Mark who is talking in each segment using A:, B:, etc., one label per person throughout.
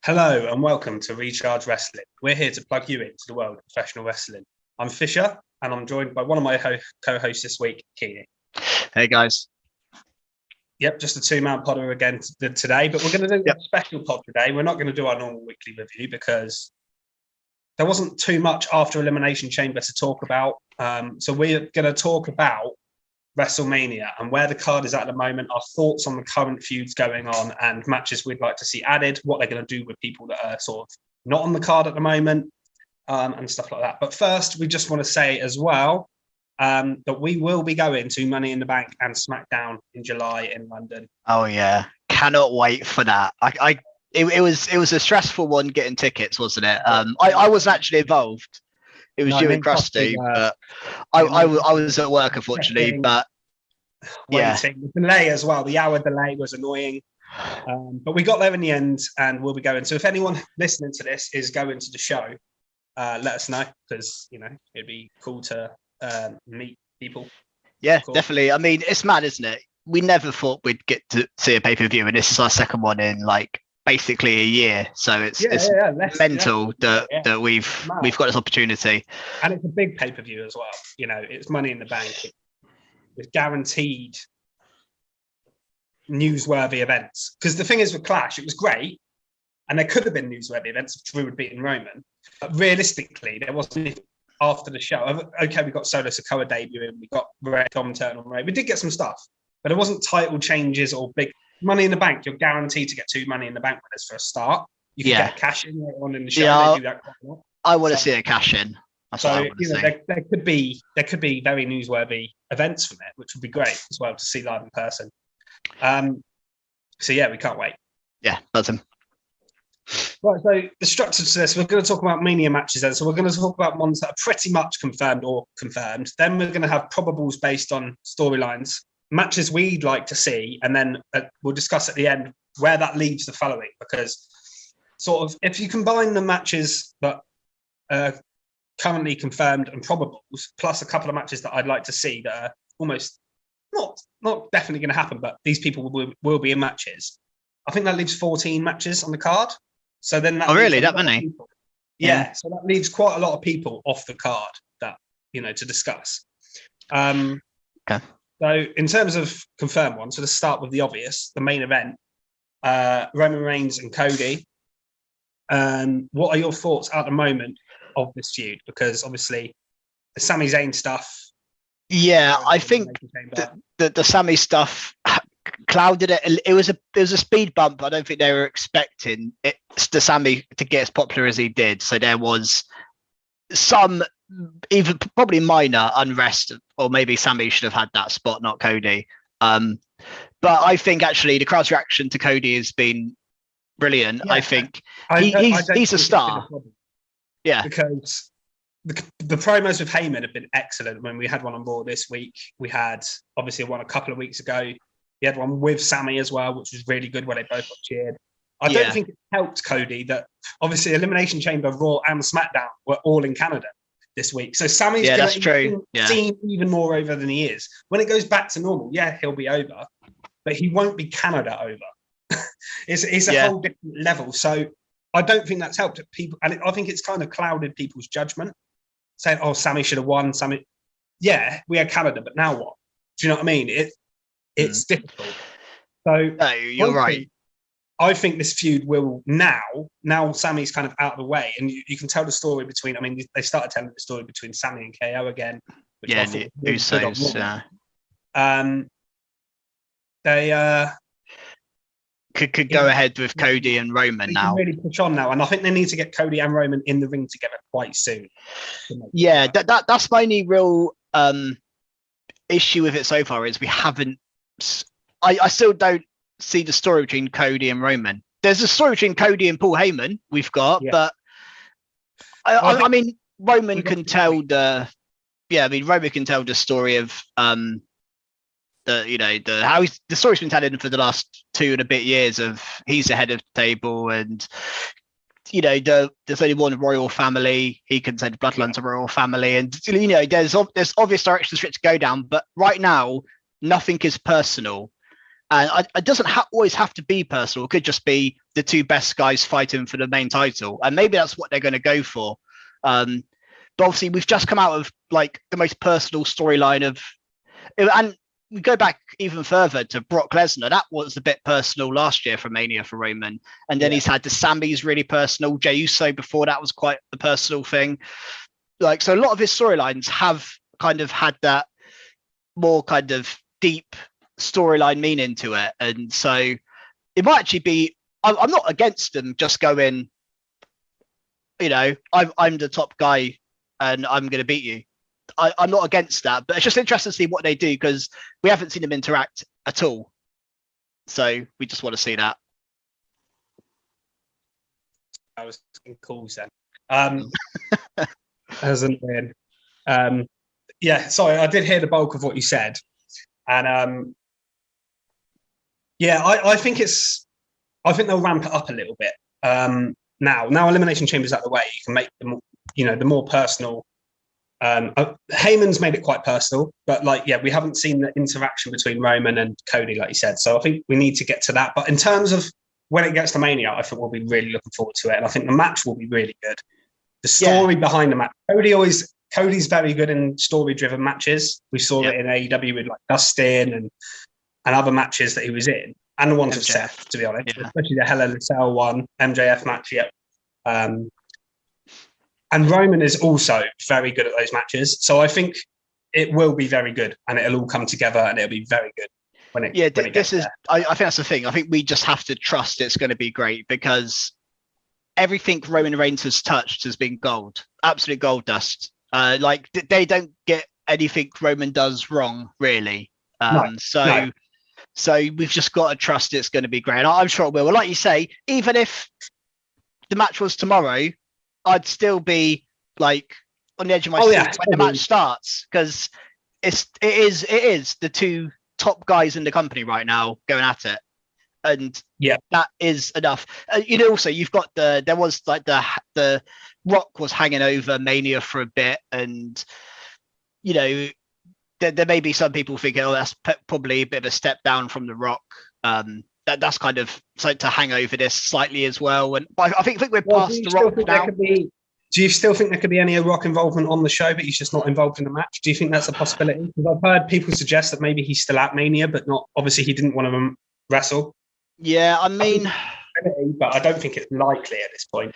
A: Hello and welcome to Recharge Wrestling. We're here to plug you into the world of professional wrestling. I'm Fisher and I'm joined by one of my co-hosts this week, Keeney.
B: Hey guys.
A: Yep, just a two-man podder again today, but we're going to do a special pod today. We're not going to do our normal weekly review because there wasn't too much after Elimination Chamber to talk about. So we're going to talk about Wrestlemania and where the card is at the moment, our thoughts on the current feuds going on and matches we'd like to see added, what they're going to do with people that are sort of not on the card at the moment, and stuff like that. But first, we just want to say as well that we will be going to Money in the Bank and SmackDown in July in London.
B: Oh yeah, cannot wait for that. It was a stressful one getting tickets, wasn't it? I wasn't actually involved. It was you and Krusty, but I was at work, unfortunately. But
A: yeah, the delay as well. The hour delay was annoying, but we got there in the end, and we'll be going. So if anyone listening to this is going to the show, let us know because it'd be cool to meet people.
B: Yeah, definitely. I mean, it's mad, isn't it? We never thought we'd get to see a pay-per-view, and this is our second one in basically a year, so it's mental that we've got this opportunity,
A: and it's a big pay-per-view as well. It's Money in the Bank. It's guaranteed newsworthy events, because the thing is with Clash, it was great and there could have been newsworthy events if Drew had beaten Roman, but realistically there wasn't. After the show, okay, we got Solo Sikoa debuting, we got Ray Dom turn on Ray, we did get some stuff, but it wasn't title changes or big Money in the Bank. You're guaranteed to get 2 Money in the Bank winners for a start. You can get cash in later on in the show. They do that quite a lot.
B: I want to see a cash in.
A: There could be very newsworthy events from it, which would be great as well to see live in person. So yeah, we can't wait.
B: Yeah, buzzing.
A: Right, so the structure to this, we're going to talk about Mania matches then. So we're going to talk about ones that are pretty much confirmed or confirmed. Then we're going to have probables based on storylines, matches we'd like to see, and then we'll discuss at the end where that leaves the following, because sort of if you combine the matches that are currently confirmed and probables, plus a couple of matches that I'd like to see that are almost not definitely going to happen, but these people will be in matches, I think that leaves 14 matches on the card. So then that
B: really that many?
A: Yeah, so that leaves quite a lot of people off the card that to discuss.
B: Okay.
A: So in terms of confirmed ones, so let's start with the obvious, the main event, Roman Reigns and Cody. What are your thoughts at the moment of this feud? Because obviously the Sami Zayn stuff.
B: Yeah, I think the Sami stuff clouded it. It was a speed bump. I don't think they were expecting the Sami to get as popular as he did. So there was some, even probably minor unrest, or maybe Sami should have had that spot, not Cody. But I think actually the crowd's reaction to Cody has been brilliant. Yeah. I think he's a star. Yeah,
A: because the promos with Heyman have been excellent. When we had one on Raw this week, we had obviously one a couple of weeks ago. He had one with Sami as well, which was really good, where they both got cheered. I don't think it helped Cody that obviously Elimination Chamber, Raw and SmackDown were all in Canada this week. So Sami's going to be seen even more over than he is. When it goes back to normal, he'll be over, but he won't be Canada over. It's a whole different level. So I don't think that's helped people. And I think it's kind of clouded people's judgment, saying, oh, Sami should have won. Sami, we had Canada, but now what? Do you know what I mean? It's difficult. So
B: no, you're right.
A: I think this feud will now Sami's kind of out of the way, and you can tell the story between. I mean, they started telling the story between Sami and KO again. Which
B: the Usos.
A: They
B: could go ahead with Cody and Roman now.
A: Really push on now, and I think they need to get Cody and Roman in the ring together quite soon.
B: Yeah, that's my only real issue with it so far is we haven't. I still don't see the story between Cody and Roman. There's a story between Cody and Paul Heyman we've got, but I mean Roman can tell Roman can tell the story of the story's been telling for the last 2 and a bit years of he's the head of the table, and there's only one royal family. He can say the bloodline's a royal family, and there's obvious directions for it to go down. But right now, nothing is personal. And it doesn't always have to be personal. It could just be the two best guys fighting for the main title. And maybe that's what they're going to go for. But obviously, we've just come out of like the most personal storyline of, and we go back even further to Brock Lesnar. That was a bit personal last year for Mania for Roman. And then he's had the Sammy's really personal. Jey Uso before that was quite a personal thing. Like, so a lot of his storylines have kind of had that more kind of deep storyline meaning to it. And so it might actually be, I'm not against them just going, you know, I'm the top guy and I'm going to beat you. I'm not against that, but it's just interesting to see what they do because we haven't seen them interact at all. So we just want to see that.
A: I was cool then. As an yeah, sorry, I did hear the bulk of what you said, and yeah, I think they'll ramp it up a little bit. Now Elimination Chamber's out of the way, you can make them, you know, the more personal. Heyman's made it quite personal, but like, yeah, we haven't seen the interaction between Roman and Cody, like you said. So I think we need to get to that. But in terms of when it gets to Mania, I think we'll be really looking forward to it, and I think the match will be really good. The story behind the match, Cody's very good in story-driven matches. We saw it in AEW with like Dustin and other matches that he was in, and the ones with Seth, to be honest, especially the Hell in a Cell one, MJF match. And Roman is also very good at those matches, so I think it will be very good, and it'll all come together, and it'll be very good when it.
B: I think that's the thing. I think we just have to trust it's going to be great because everything Roman Reigns has touched has been gold, absolute gold dust. Like they don't get anything Roman does wrong, really. So we've just got to trust it's going to be great. And I'm sure it will. Well, like you say, even if the match was tomorrow, I'd still be like on the edge of my seat when the match starts because it is the two top guys in the company right now going at it. And that is enough. You know, also you've got there was like the Rock was hanging over Mania for a bit, and you know there may be some people thinking, oh, that's probably a bit of a step down from the Rock. That's kind of so to hang over this slightly as well. And I think we're past the Rock now.
A: Do you still think there could be any Rock involvement on the show, but he's just not involved in the match? Do you think that's a possibility? Because I've heard people suggest that maybe he's still at Mania, but not. Obviously, he didn't want to wrestle.
B: Yeah, I mean,
A: but I don't think it's likely at this point.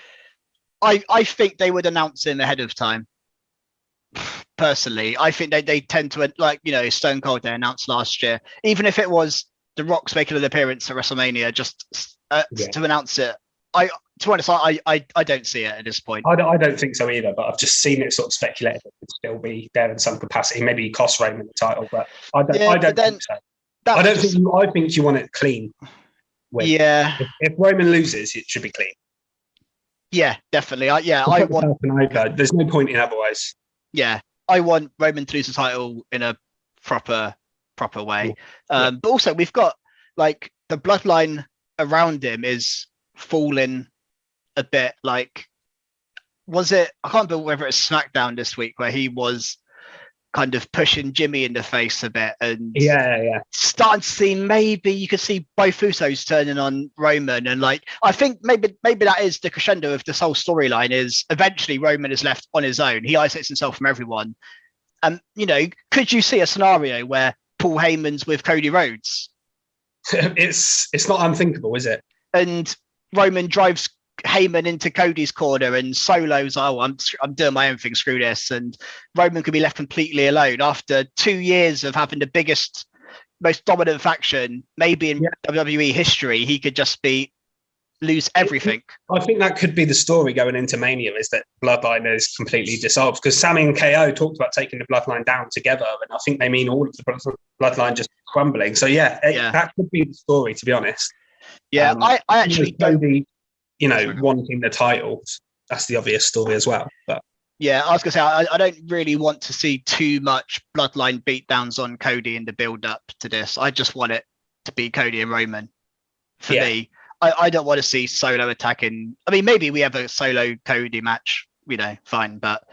B: I think they would announce him ahead of time. Personally, I think they tend to, like, you know, Stone Cold they announced last year, even if it was the Rock's making an appearance at WrestleMania, just to announce it. To be honest, I don't see it at this point.
A: I don't think so either, but I've just seen it sort of speculated it could still be there in some capacity. Maybe he cost Roman the title, but I don't think so. I think you want it clean. If Roman loses, it should be clean.
B: Yeah, definitely. I want.
A: There's no point in otherwise.
B: Yeah, I want Roman to lose the title in a proper way. But also we've got like the bloodline around him is falling a bit. Like, was it? I can't remember whether it's SmackDown this week where he was kind of pushing Jimmy in the face a bit, and starting to see maybe you could see both Usos turning on Roman, and like I think maybe that is the crescendo of this whole storyline. Is eventually Roman is left on his own. He isolates himself from everyone, and you know, could you see a scenario where Paul Heyman's with Cody Rhodes?
A: It's not unthinkable, is it?
B: And Roman drives Heyman into Cody's corner, and Solo's, I'm doing my own thing, screw this, and Roman could be left completely alone after 2 years of having the biggest, most dominant faction maybe in WWE history. He could just lose everything.
A: I think that could be the story going into Mania, is that Bloodline is completely dissolved, because Sami and KO talked about taking the Bloodline down together, and I think they mean all of the Bloodline just crumbling. So that could be the story, to be honest.
B: I actually
A: don't. You know, wanting the titles, that's the obvious story as well. But
B: yeah, I was going to say, I don't really want to see too much Bloodline beatdowns on Cody in the build-up to this. I just want it to be Cody and Roman for me. I don't want to see Solo attacking. I mean, maybe we have a Solo Cody match, you know, fine. But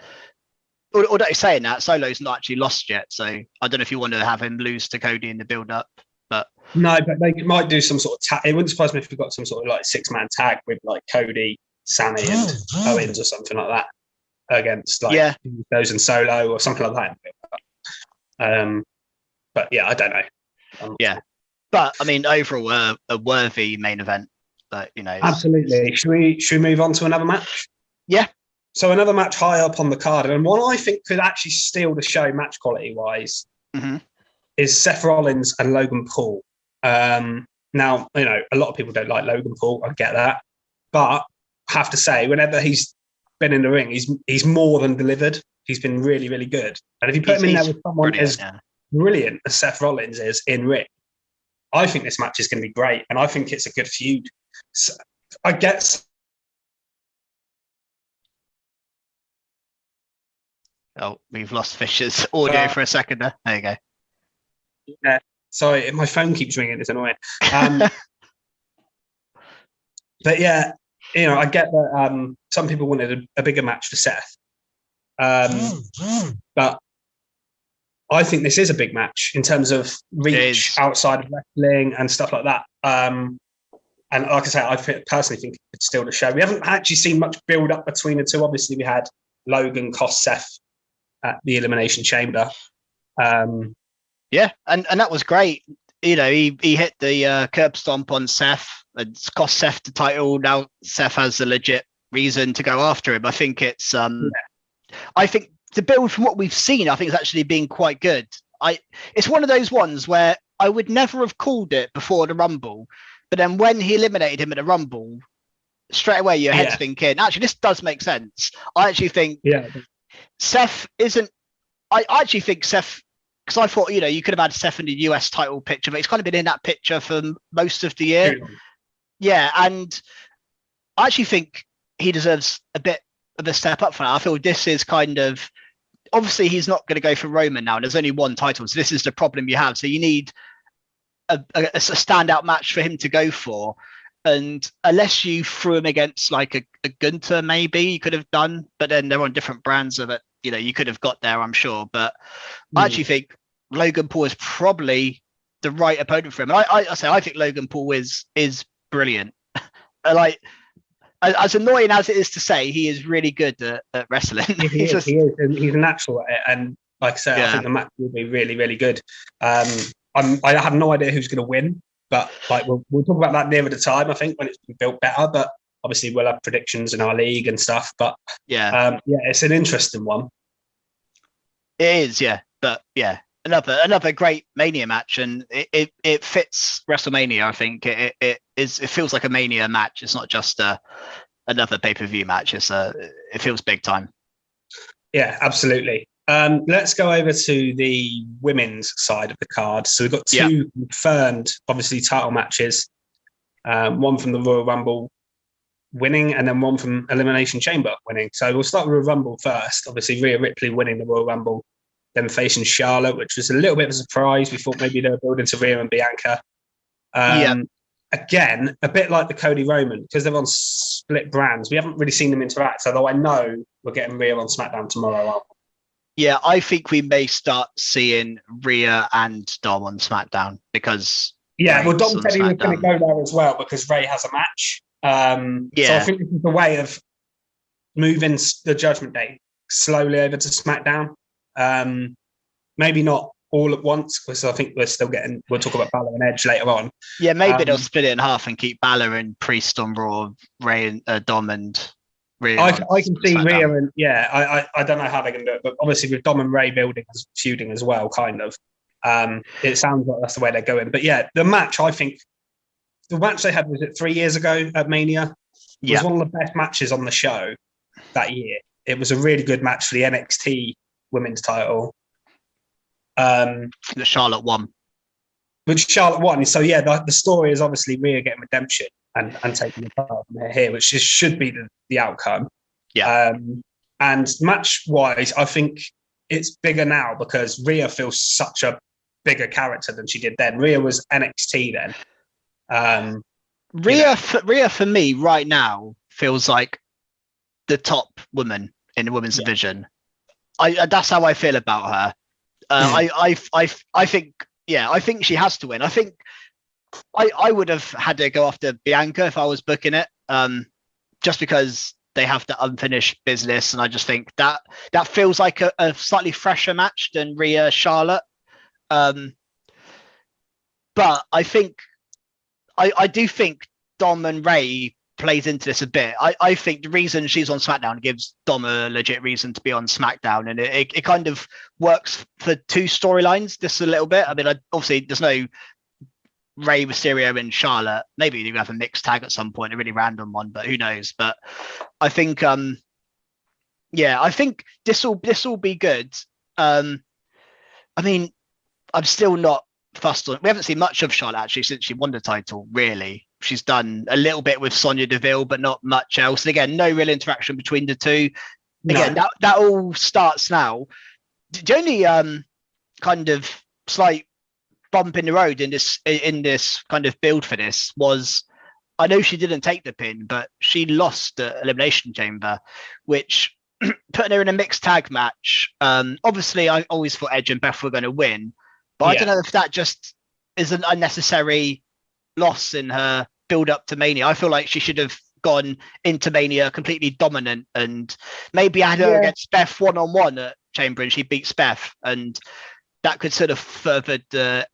B: although saying that, Solo's not actually lost yet. So I don't know if you want to have him lose to Cody in the build-up. But
A: No, but they might do some sort of tag. It wouldn't surprise me if we got some sort of like 6-man tag with like Cody, Sammy, and Owens or something like that against like those in Solo or something like that. But yeah, I don't know.
B: But I mean, overall, a worthy main event. But
A: absolutely. Should we move on to another match?
B: Yeah.
A: So another match high up on the card, and one I think could actually steal the show match quality wise, is Seth Rollins and Logan Paul. Now, a lot of people don't like Logan Paul. I get that. But I have to say, whenever he's been in the ring, he's more than delivered. He's been really, really good. And if you put him in there with someone as brilliant as Seth Rollins is in ring, I think this match is going to be great. And I think it's a good feud. So I guess.
B: Oh, we've lost Fisher's audio for a second there. There you go.
A: Yeah. Sorry, my phone keeps ringing. It's annoying. But yeah, I get that some people wanted a bigger match for Seth. But I think this is a big match in terms of reach outside of wrestling and stuff like that. And like I say, I personally think it could steal the show. We haven't actually seen much build up between the two. Obviously, we had Logan cost Seth at the Elimination Chamber.
B: Yeah, and that was great. He hit the curb stomp on Seth. It's cost Seth the title. Now Seth has a legit reason to go after him. I think it's I think the build from what we've seen, I think it's actually been quite good. It's one of those ones where I would never have called it before the Rumble, but then when he eliminated him at the Rumble, straight away your head's thinking, actually, this does make sense. I actually think Seth isn't. I actually think Seth, because I thought you could have had Seth in the US title picture, but he's kind of been in that picture for most of the year. Yeah, and I actually think he deserves a bit of a step up for that. I feel this is kind of, obviously he's not going to go for Roman now, and there's only one title, so this is the problem you have. So you need a standout match for him to go for, and unless you threw him against like a Gunter, maybe you could have done, but then they're on different brands of it. You could have got there, I'm sure, but I actually think Logan Paul is probably the right opponent for him. And I think Logan Paul is brilliant. Like, as annoying as it is to say, he is really good at wrestling.
A: He is. He's a natural at it. And like I said, I think the match will be really, really good. I have no idea who's going to win, but like we'll talk about that nearer the time, I think, when it's been built better. But obviously we'll have predictions in our league and stuff. But it's an interesting one.
B: It is, yeah. But yeah, another great Mania match, and it fits WrestleMania. I think it feels like a Mania match. It's not just another pay-per-view match. It feels big time.
A: Yeah, absolutely. Let's go over to the women's side of the card. So we've got two confirmed, obviously, title matches. One from the Royal Rumble winning, and then one from Elimination Chamber winning. So we'll start with Royal Rumble first. Obviously, Rhea Ripley winning the Royal Rumble, then facing Charlotte, which was a little bit of a surprise. We thought maybe they were building to Rhea and Bianca. Again, a bit like the Cody Roman, because they're on split brands. We haven't really seen them interact, although I know we're getting Rhea on SmackDown tomorrow.
B: Yeah, I think we may start seeing Rhea and Dom on SmackDown because
A: Dom said he was going to go there as well because Ray has a match. So I think this is a way of moving the Judgment Day slowly over to SmackDown. Maybe not all at once, because I think we'll talk about Balor and Edge later on.
B: Yeah, maybe they'll split it in half and keep Balor and Priest on Raw, Ray and Dom and Rhea. I can see Rhea
A: and I don't know how they're going to do it, but obviously with Dom and Ray feuding as well, kind of. It sounds like that's the way they're going. But yeah, the match they had, was it 3 years ago at Mania? It was one of the best matches on the show that year. It was a really good match for the NXT women's title.
B: The Charlotte won.
A: Which Charlotte won. So yeah, the story is obviously Rhea getting redemption and taking the part from her here, which should be the outcome.
B: Yeah.
A: And match-wise, I think it's bigger now because Rhea feels such a bigger character than she did then. Rhea was NXT then.
B: Rhea for me right now feels like the top woman in the women's division. That's how I feel about her. I think she has to win. I think I would have had to go after Bianca if I was booking it, just because they have the unfinished business, and I just think that feels like a slightly fresher match than Rhea Charlotte. But I think I do think Dom and Ray plays into this a bit. I think the reason she's on SmackDown gives Dom a legit reason to be on SmackDown, and it kind of works for two storylines just a little bit. I mean, obviously there's no Rey Mysterio and Charlotte. Maybe you have a mixed tag at some point, a really random one, but who knows? But I think, I think this will be good. I mean, I'm still not fussed on. We haven't seen much of Charlotte actually since she won the title. Really, she's done a little bit with Sonya Deville, but not much else. And again, no real interaction between the two. Again, that all starts now. The only kind of slight bump in the road in this kind of build for this was, I know she didn't take the pin, but she lost the Elimination Chamber, which putting her in a mixed tag match. Obviously, I always thought Edge and Beth were going to win, but I don't know if that just is an unnecessary loss in her build up to Mania. I feel like she should have gone into Mania completely dominant, and maybe had her against Beth one-on-one at Chamber, and she beats Beth, and that could sort of further the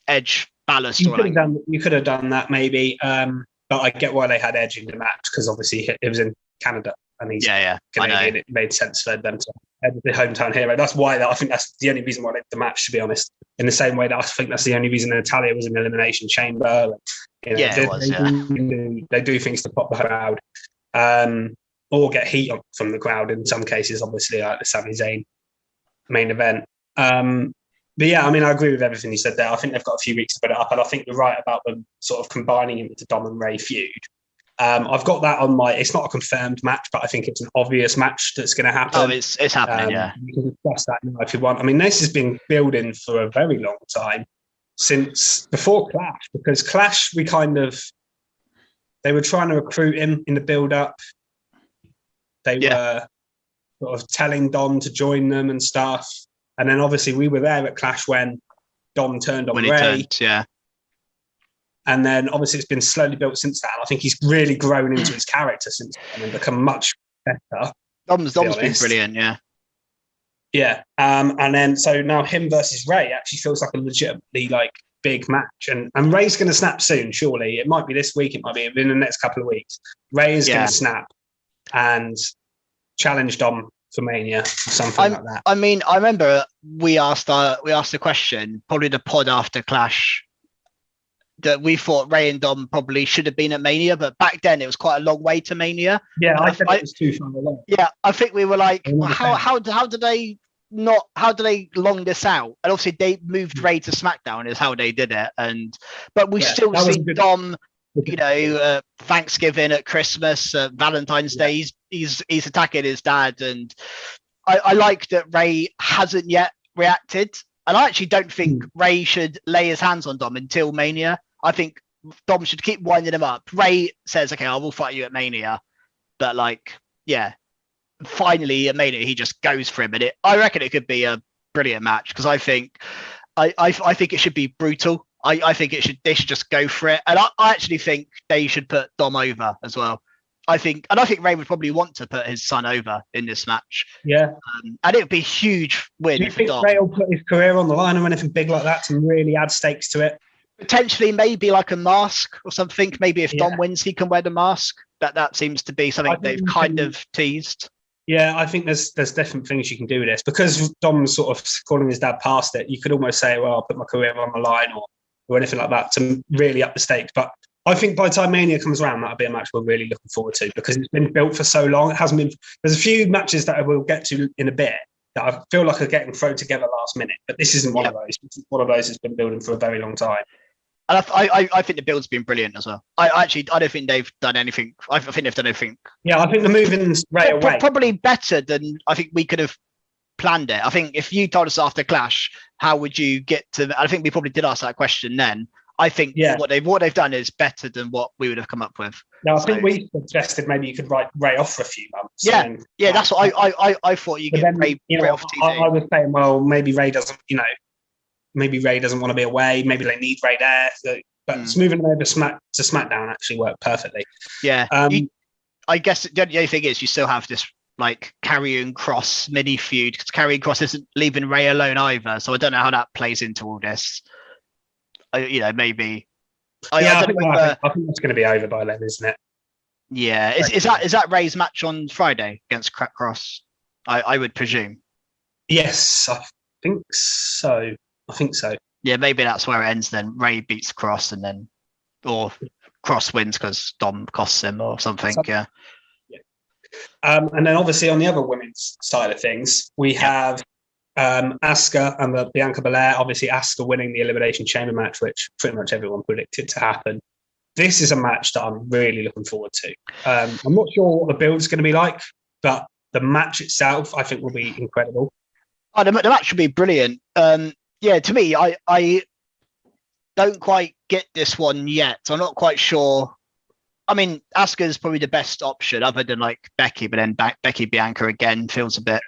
B: Edge Balor storyline.
A: You could have done that maybe, but I get why they had Edge in the match, because obviously it was in Canada and he's Canadian. It made sense for them to have the hometown hero. That's why I think that's the only reason why they did the match, to be honest. In the same way that I think that's the only reason Natalia was in the Elimination Chamber. They do things to pop the crowd, or get heat from the crowd in some cases. Obviously, like the Sami Zayn main event. But yeah, I mean, I agree with everything you said there. I think they've got a few weeks to put it up, and I think you're right about them sort of combining it with the Dom and Ray feud. I've got that on my. It's not a confirmed match, but I think it's an obvious match that's going to happen.
B: Oh, it's happening. Yeah,
A: you can discuss that now if you want. I mean, this has been building for a very long time, since before Clash, because Clash they were trying to recruit him in the build-up. They were sort of telling Dom to join them and stuff. And then obviously we were there at Clash when Dom turned on Ray. And then obviously it's been slowly built since that. I think he's really grown into his character since then and become much better.
B: Dom's been brilliant, yeah.
A: Yeah. And then so now him versus Ray actually feels like a legitimately big match. And Ray's going to snap soon, surely. It might be this week. It might be in the next couple of weeks. Ray is going to snap and challenge Dom for Mania or something like that.
B: I mean, I remember we asked the question, probably the pod after Clash, that we thought Ray and Dom probably should have been at Mania, but back then it was quite a long way to Mania.
A: Yeah, I think it was too far away.
B: Yeah, I think we were like, how do they long this out? And obviously they moved Ray to SmackDown is how they did it, but we still see Dom. Thanksgiving, at Christmas, Valentine's Day, he's attacking his dad, and I like that Ray hasn't yet reacted. And I actually don't think Ray should lay his hands on Dom until Mania. I think Dom should keep winding him up. Ray says, "Okay, I will fight you at Mania," but finally at Mania he just goes for him, and I reckon it could be a brilliant match, because I think it should be brutal. I think they should just go for it. And I actually think they should put Dom over as well. I think Ray would probably want to put his son over in this match.
A: Yeah.
B: And it would be a huge win.
A: Do you think Ray will put his career on the line or anything big like that to really add stakes to it?
B: Potentially, maybe like a mask or something. Maybe if Dom wins, he can wear the mask. That seems to be something they've kind of teased.
A: Yeah, I think there's different things you can do with this. Because Dom's sort of calling his dad past it, you could almost say, well, I'll put my career on the line or anything like that to really up the stakes. But I think by the time Mania comes around, that'll be a match we're really looking forward to, because it's been built for so long. It hasn't been. There's a few matches that we'll get to in a bit that I feel like are getting thrown together last minute, but this isn't one of those. This is one of those that's been building for a very long time.
B: And I think the build's been brilliant as well. I don't think they've done anything. I think they've done anything.
A: Yeah, I think the moving right away
B: probably better than I think we could have planned it. I think if you told us after Clash, how would you get to? I think we probably did ask that question then. I think what they've done is better than what we would have come up with.
A: No, I think we suggested maybe you could write Ray off for a few months.
B: Yeah, that's what I thought. You get Ray off TV.
A: I was saying, well, maybe Ray doesn't, maybe Ray doesn't want to be away. Maybe they need Ray there. So But moving them over to SmackDown actually worked perfectly.
B: Yeah. I guess the only thing is you still have this like Karrion Kross mini feud because Karrion Kross isn't leaving Ray alone either. So I don't know how that plays into all this. Maybe.
A: I think that's going to be over by then, isn't it?
B: Yeah. Is that Ray's match on Friday against Kross? I would presume.
A: Yes, I think so.
B: Yeah, maybe that's where it ends then. Ray beats Kross or Kross wins because Dom costs him or something. Yeah.
A: And then obviously on the other women's side of things, we have Asuka and Bianca Belair. Obviously, Asuka winning the Elimination Chamber match, which pretty much everyone predicted to happen. This is a match that I'm really looking forward to. I'm not sure what the build is going to be like, but the match itself, I think, will be incredible.
B: Oh, the match will be brilliant. To me, I don't quite get this one yet. I'm not quite sure. I mean, Asuka is probably the best option other than like Becky, but then Becky Bianca again feels a bit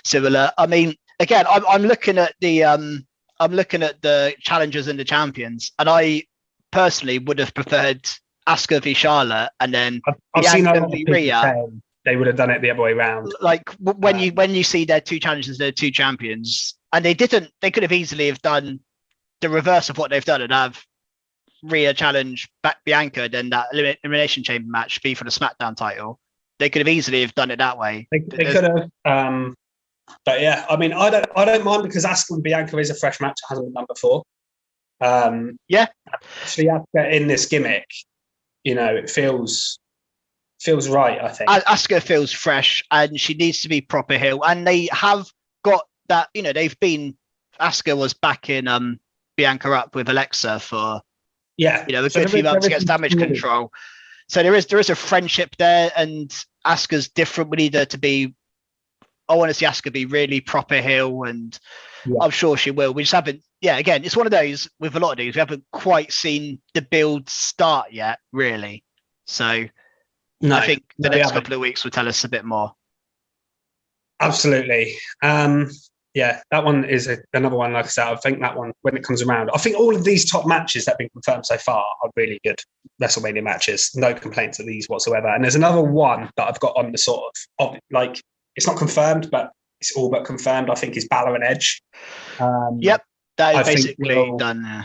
B: similar. I mean, again, I'm looking at the challengers and the champions, and I personally would have preferred Asuka v Charlotte, and then
A: I've seen a lot of people saying they would have done it the other way around.
B: Like when you see their two challengers, their two champions, and they could have easily have done the reverse of what they've done and have Rhea challenge back Bianca, then that Elimination Chamber match be for the SmackDown title. They could have easily have done it that way.
A: They could have. But yeah, I mean, I don't mind because Asuka and Bianca is a fresh match that hasn't been done before. Actually, Asuka in this gimmick, it feels right. I think
B: Asuka feels fresh, and she needs to be proper heel. And they have got that. They've been. Asuka was backing Bianca up with Alexa for. Yeah, a good few months against Damage Control. So there is a friendship there, and Asuka's different. We need her to be. I want to see Asuka be really proper heel, and I'm sure she will. We just haven't. Yeah, again, it's one of those with a lot of these. We haven't quite seen the build start yet, really. So I think the next couple of weeks will tell us a bit more.
A: Absolutely. That one is another one. Like I said, I think that one, when it comes around, I think all of these top matches that have been confirmed so far are really good WrestleMania matches. No complaints of these whatsoever. And there's another one that I've got on the sort of like, it's not confirmed, but it's all but confirmed, I think, is Balor and Edge.
B: That is basically done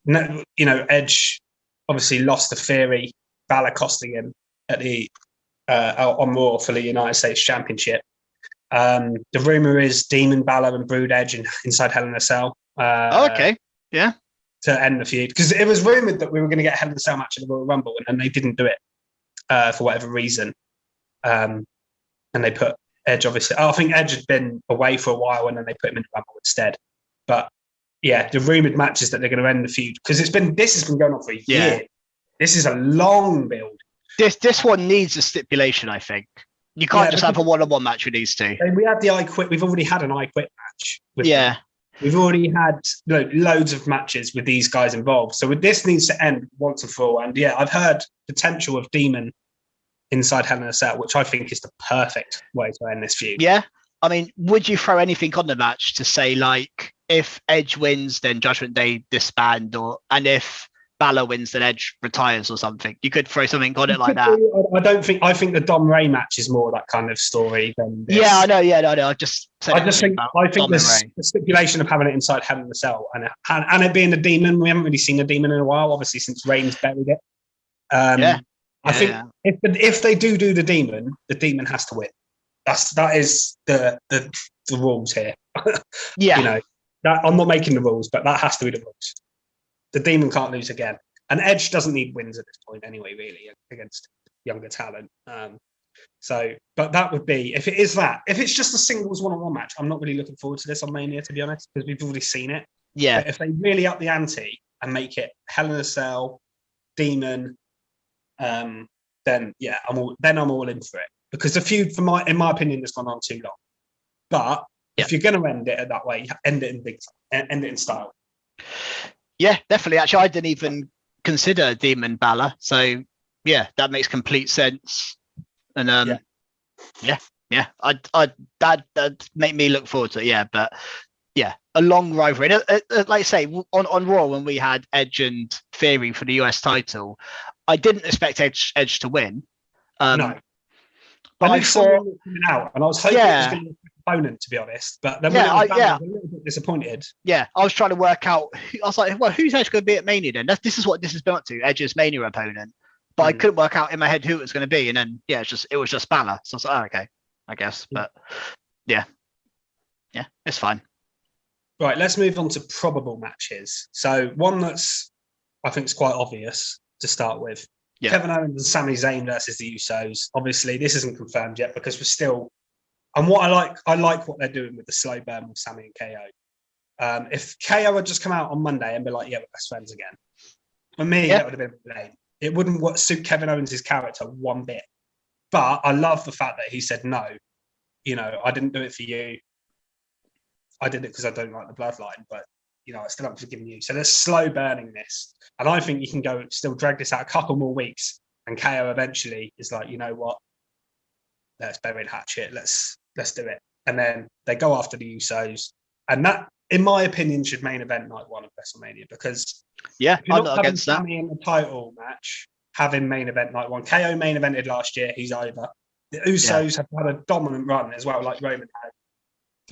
B: now.
A: Edge obviously lost to Theory, Balor costing him at the on Raw for the United States Championship. The rumor is Demon Balor and Brood Edge inside Hell in a Cell.
B: Okay. Yeah.
A: To end the feud. Because it was rumored that we were going to get a Hell in a Cell match in the Royal Rumble, and they didn't do it for whatever reason. And they put Edge, obviously. I think Edge had been away for a while, and then they put him in the Rumble instead. But yeah, the rumored match is that they're going to end the feud because this has been going on for a year. This is a long build.
B: This one needs a stipulation, I think. You can't just have a one-on-one match with these two.
A: We had the I Quit. We've already had an I Quit match.
B: Them.
A: We've already had loads of matches with these guys involved. So this needs to end once and for all. And I've heard potential of Demon inside Hell in a Cell, which I think is the perfect way to end this feud.
B: Yeah. I mean, would you throw anything on the match to say, like, if Edge wins, then Judgment Day disband, and if Balor wins, then Edge retires or something? You could throw something on it like that.
A: I think the Dom Ray match is more that kind of story than this.
B: Yeah, I know. Yeah, no. I think
A: the stipulation of having it inside Hell in a Cell and it being the Demon. We haven't really seen the Demon in a while, obviously, since Reigns buried it. I think if they do the Demon has to win. That is the rules here. I'm not making the rules, but that has to be the rules. The Demon can't lose again, and Edge doesn't need wins at this point anyway, really, against younger talent. But that would be if it is that. If it's just a singles one-on-one match, I'm not really looking forward to this on Mania, to be honest, because we've already seen it.
B: Yeah.
A: But if they really up the ante and make it Hell in a Cell, Demon, then I'm all in for it. Because the feud, in my opinion, has gone on too long. But if you're going to end it that way, end it in style.
B: Yeah, definitely. Actually, I didn't even consider Demon Balor, so yeah, that makes complete sense. And that'd make me look forward to it. Yeah, but yeah, a long rivalry. Like I say, on Raw when we had Edge and Theory for the US title, I didn't expect Edge to win.
A: No.
B: But I thought
A: coming out, and I was hoping it was going to be a opponent, to be honest. But then when it was done, I was a little bit disappointed.
B: Yeah, I was trying to work out. I was like, well, who's Edge going to be at Mania then? This is what this has been up to, Edge's Mania opponent. But I couldn't work out in my head who it was going to be, and then it was just Balor. So I was like, oh, okay, I guess. But yeah, it's fine.
A: Right, let's move on to probable matches. So one that's I think is quite obvious to start with. Yeah. Kevin Owens and Sami Zayn versus the Usos. Obviously, this isn't confirmed yet because we're still. And what I like what they're doing with the slow burn with Sami and KO. If KO had just come out on Monday and be like, "Yeah, we're best friends again," for me that would have been lame. It wouldn't suit Kevin Owens' character one bit. But I love the fact that he said no. I didn't do it for you. I did it because I don't like the bloodline, but I still haven't forgiven you. So they're slow burning this. And I think you can still drag this out a couple more weeks. And KO eventually is like, you know what? Let's bury the hatchet. Let's do it. And then they go after the Usos. And that, in my opinion, should main event night one of WrestleMania because
B: I'm not against that.
A: Sami in the title match, having main event night one. KO main evented last year. He's over. The Usos have had a dominant run as well, like Roman had.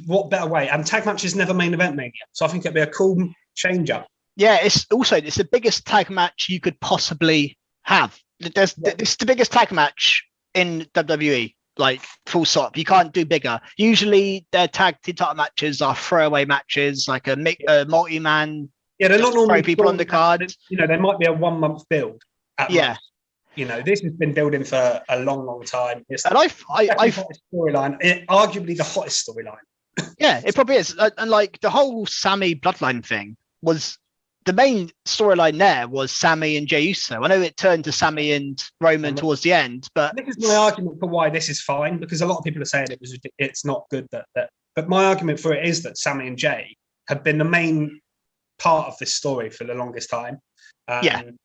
A: What better way? And tag matches never main event Mania, so I think it'd be a cool change up.
B: Yeah, it's the biggest tag match you could possibly have. It's the biggest tag match in WWE, like full stop. You can't do bigger. Usually their tag team title matches are throwaway matches, like a multi-man.
A: Yeah, they're not normally
B: people on the card.
A: There might be a 1 month build. Most. This has been building for a long, long time. It's
B: and I've
A: storyline, arguably the hottest storyline.
B: Yeah, it probably is. And like the whole Sami bloodline thing was the main storyline there was Sami and Jey Uso. I know it turned to Sami and Roman towards the end, but
A: this is my argument for why this is fine because a lot of people are saying it's not good that. But my argument for it is that Sami and Jey have been the main part of this story for the longest time. And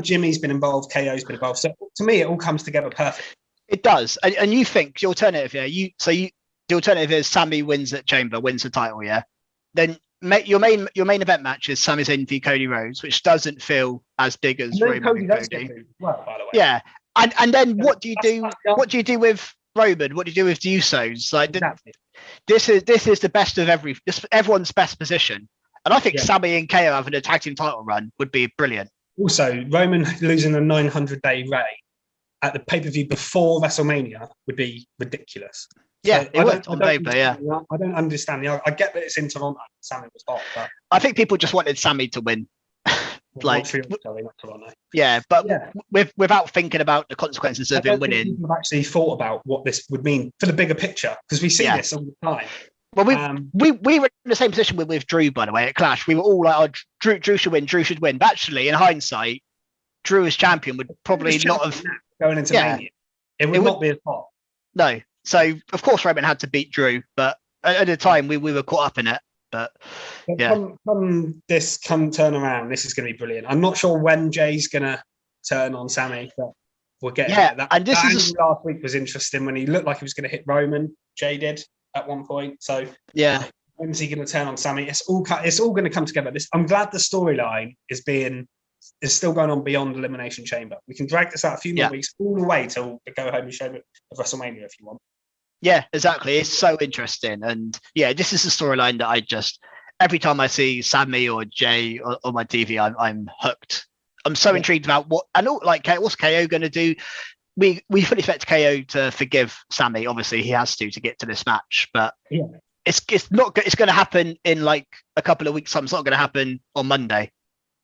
A: Jimmy's been involved, KO's been involved. So to me, it all comes together perfect.
B: It does. And you think the alternative here, the alternative is Sami wins at Chamber, wins the title, yeah? Then your main event match is Sami Zayn v Cody Rhodes, which doesn't feel as big as Roman
A: Cody.
B: Well, by the way. Yeah. And then what do you do? What do you do with Roman? What do you do with the Usos? Like exactly. This is the best of everyone's best position. And I think Sami and KO having a tag team title run would be brilliant.
A: Also, Roman losing a 900-day reign at the pay-per-view before WrestleMania would be ridiculous.
B: Yeah,
A: so
B: it would on paper,
A: I don't understand. I get that it's in Toronto. Sami was hot, but
B: I think people just wanted Sami to win.
A: Not Toronto.
B: Yeah, but without thinking about the consequences of him winning.
A: People have actually thought about what this would mean for the bigger picture because we see this all the time.
B: Well, we were in the same position with Drew, by the way, at Clash. We were all like, oh, Drew should win, Drew should win. But actually, in hindsight, Drew as champion would probably not have
A: going into Mania. It would not be as hot.
B: No. So, of course, Roman had to beat Drew, but at the time, we were caught up in it. But
A: come turn around, this is going to be brilliant. I'm not sure when Jay's going to turn on Sami, but we'll get that.
B: And this is
A: last week was interesting when he looked like he was going to hit Roman. Jay did at one point. So when's he going to turn on Sami? It's all going to come together. I'm glad the storyline is still going on beyond Elimination Chamber. We can drag this out a few more weeks, all the way till the go home and show of WrestleMania if you want.
B: Yeah, exactly. It's so interesting. And this is a storyline that every time I see Sami or Jay on my TV, I'm hooked. I'm so intrigued about what's KO going to do? We fully expect KO to forgive Sami. Obviously, he has to get to this match, but it's not. It's going to happen in like a couple of weeks' time. It's not going to happen on Monday.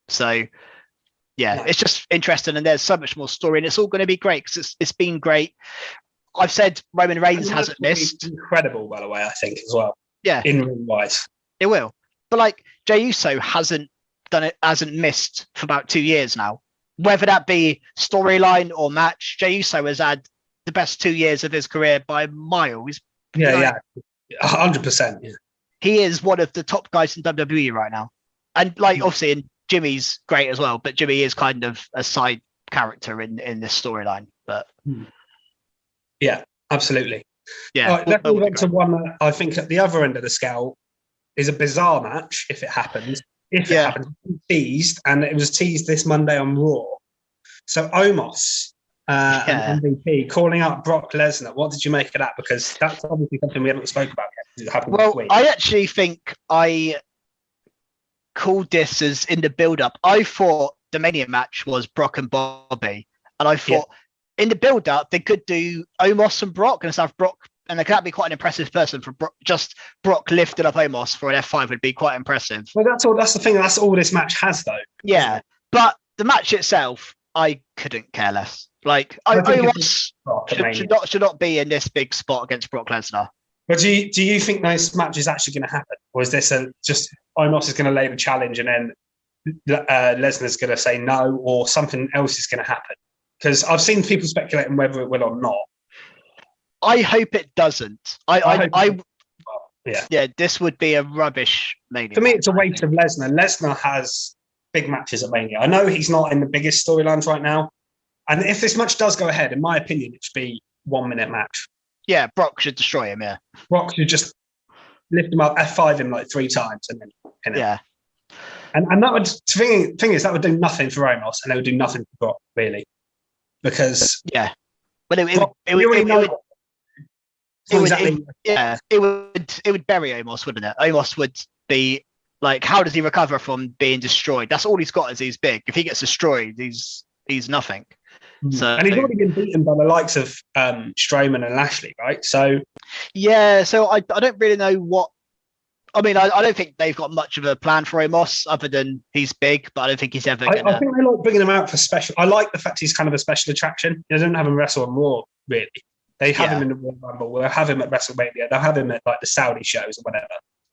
B: So it's just interesting, and there's so much more story, and it's all going to be great because it's been great. I've said Roman Reigns hasn't missed.
A: Incredible, by the way, I think as well.
B: Yeah,
A: in ring wise,
B: it will. But like Jey Uso hasn't missed for about 2 years now. Whether that be storyline or match, Jey Uso has had the best 2 years of his career by miles.
A: 100%. Yeah,
B: he is one of the top guys in WWE right now, and obviously, and Jimmy's great as well. But Jimmy is kind of a side character in this storyline. But
A: yeah, absolutely.
B: Yeah,
A: all right, let's move on to one that I think at the other end of the scale is a bizarre match if it happens. If it happens, teased, and it was teased this Monday on Raw. So Omos and MVP calling out Brock Lesnar. What did you make of that? Because that's obviously something we haven't spoke about yet. It happened this week.
B: I actually think I called this as in the build-up. I thought the Mania match was Brock and Bobby, and I thought in the build-up they could do Omos and Brock and have Brock. And that'd be quite an impressive person for Brock lifting up Omos for an F5 would be quite impressive.
A: Well, that's the thing. That's all this match has, though.
B: Yeah, but the match itself, I couldn't care less. Like Omos should not be in this big spot against Brock Lesnar.
A: But do you think this match is actually going to happen, or is this just Omos is going to lay the challenge and then Lesnar's going to say no, or something else is going to happen? Because I've seen people speculating whether it will or not.
B: I hope it doesn't. This would be a rubbish Mania.
A: For me, it's a waste of Lesnar. Lesnar has big matches at Mania. I know he's not in the biggest storylines right now. And if this match does go ahead, in my opinion, it should be 1 minute match.
B: Yeah, Brock should destroy him, yeah.
A: Brock should just lift him up, F5 him like 3 times and then pin him.
B: Yeah.
A: And that would, thing is, that would do nothing for Omos and it would do nothing for Brock, really. Because...
B: Yeah. But it would bury Omos, wouldn't it? Omos would be like, how does he recover from being destroyed? That's all he's got is he's big. If he gets destroyed, he's nothing. So,
A: and he's already been beaten by the likes of Strowman and Lashley, right? So
B: so I don't really know what. I mean, I don't think they've got much of a plan for Omos other than he's big, but I don't think he's ever going to...
A: I think they like bringing him out for special... I like the fact he's kind of a special attraction. They don't have him wrestle on Raw, really. They have him in the Royal Rumble. They'll have him at WrestleMania. They'll have him at like the Saudi shows or whatever.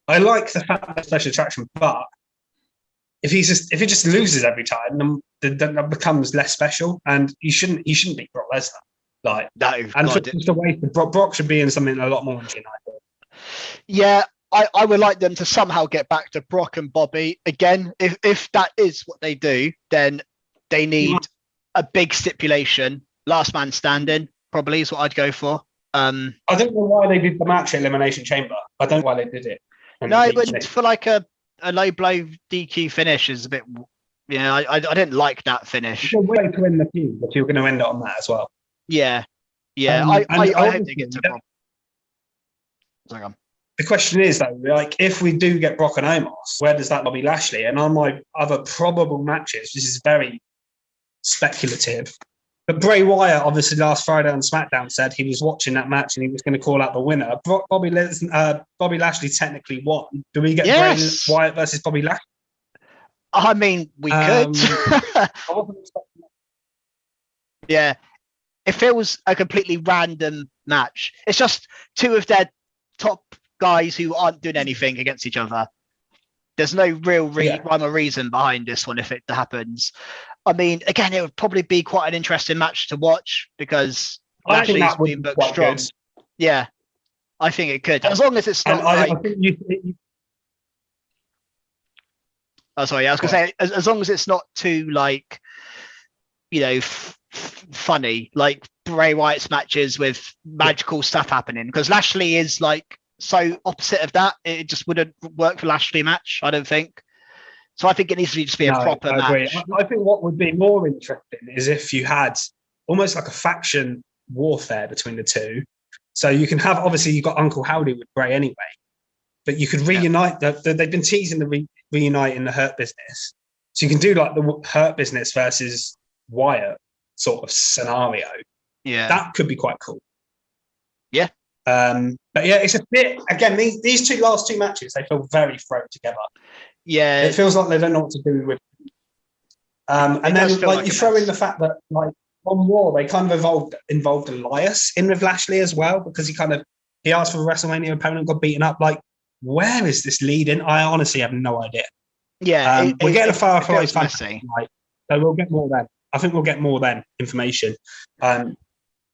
A: I like the fact that special attraction, but if he just loses every time, then that becomes less special, and he shouldn't beat Brock Lesnar. Like just a way Brock should be in something a lot more interesting, I thought.
B: Yeah, I would like them to somehow get back to Brock and Bobby again. If that is what they do, then they need a big stipulation. Last man standing probably is what I'd go for. I
A: don't know why they did the match at Elimination Chamber. I don't know why they did it.
B: No, but for like a low blow DQ finish is a bit... I didn't like that finish.
A: It's a way to win the feud, but you're going to end it on that as well.
B: Yeah. I hope they get to Brock. Sorry,
A: the question is, though, like, if we do get Brock and Omos, where does that Bobby Lashley? And on my other probable matches, this is very speculative, but Bray Wyatt, obviously, last Friday on SmackDown said he was watching that match and he was going to call out the winner. Bobby Lashley technically won. Do we get Bray Wyatt versus Bobby Lashley?
B: I mean, we could. Yeah. It feels a completely random match. It's just two of their top guys who aren't doing anything against each other. There's no real rhyme or reason behind this one if it happens. I mean, again, it would probably be quite an interesting match to watch because Lashley's been booked strong. Good. Yeah, I think it could. As long as it's not I was going to say, as long as it's not too, like, funny, like Bray Wyatt's matches with magical stuff happening. Because Lashley is, like, so opposite of that. It just wouldn't work for Lashley match, I don't think. So I think it needs to just be a proper match.
A: I think what would be more interesting is if you had almost like a faction warfare between the two. So you can have, obviously, you've got Uncle Howdy with Bray anyway, but you could reunite. They've been teasing the reunite in the Hurt Business. So you can do like the Hurt Business versus Wyatt sort of scenario.
B: Yeah.
A: That could be quite cool.
B: Yeah.
A: But yeah, it's a bit, again, these last two matches, they feel very thrown together.
B: Yeah.
A: It feels like they don't know what to do with it. And then like you throw in the fact that like on Raw, they kind of involved Elias in with Lashley as well, because he asked for a WrestleMania opponent, got beaten up. Like, where is this leading? I honestly have no idea.
B: Yeah.
A: We're getting a Firefly fan tonight, so we'll get more then. I think we'll get more then information.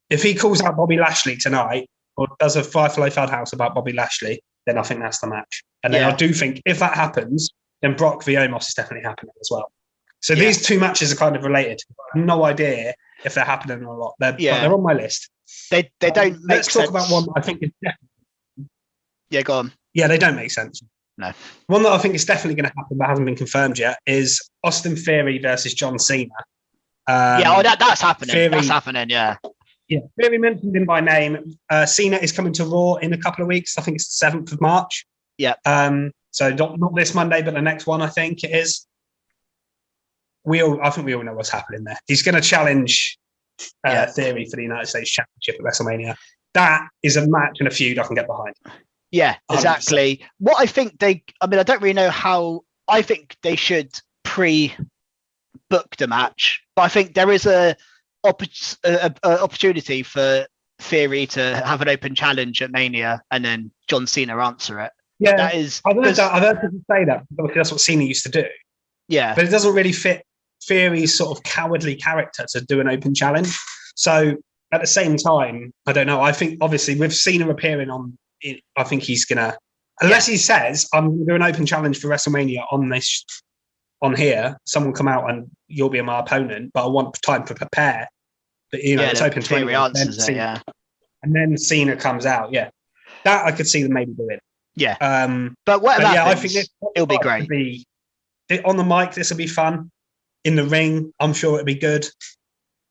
A: If he calls out Bobby Lashley tonight, or does a Firefly Funhouse about Bobby Lashley, then I think that's the match. And then I do think if that happens, then Brock v Omos is definitely happening as well. So these two matches are kind of related. I have no idea if they're happening or not. They're on my list.
B: They don't make sense.
A: Let's talk about one I think is definitely...
B: Yeah, go on.
A: Yeah, they don't make sense.
B: No.
A: One that I think is definitely going to happen but hasn't been confirmed yet is Austin Theory versus John Cena.
B: That's happening.
A: Theory,
B: that's happening, yeah.
A: Yeah, Theory mentioned him by name. Cena is coming to Raw in a couple of weeks. I think it's the 7th of March.
B: Yeah.
A: So not this Monday, but the next one, I think it is. I think we all know what's happening there. He's going to challenge Theory for the United States Championship at WrestleMania. That is a match and a feud I can get behind.
B: Yeah, exactly.
A: 100%.
B: What I think I don't really know how. I think they should pre-book the match, but I think there is a opportunity for Theory to have an open challenge at Mania and then John Cena answer it.
A: Yeah,
B: that is.
A: I've heard people say that because that's what Cena used to do.
B: Yeah,
A: but it doesn't really fit Theory's sort of cowardly character to do an open challenge. So at the same time, I don't know. I think obviously with Cena appearing on, I think he's gonna, unless he says I'm going to do an open challenge for WrestleMania on here, someone come out and you'll be my opponent, but I want time to prepare. But it's open to
B: Theory answers it, yeah.
A: And then Cena comes out, yeah. That I could see them maybe doing.
B: Yeah. But whatever happens, I think it'll be great.
A: On the mic, this will be fun. In the ring, I'm sure it'll be good.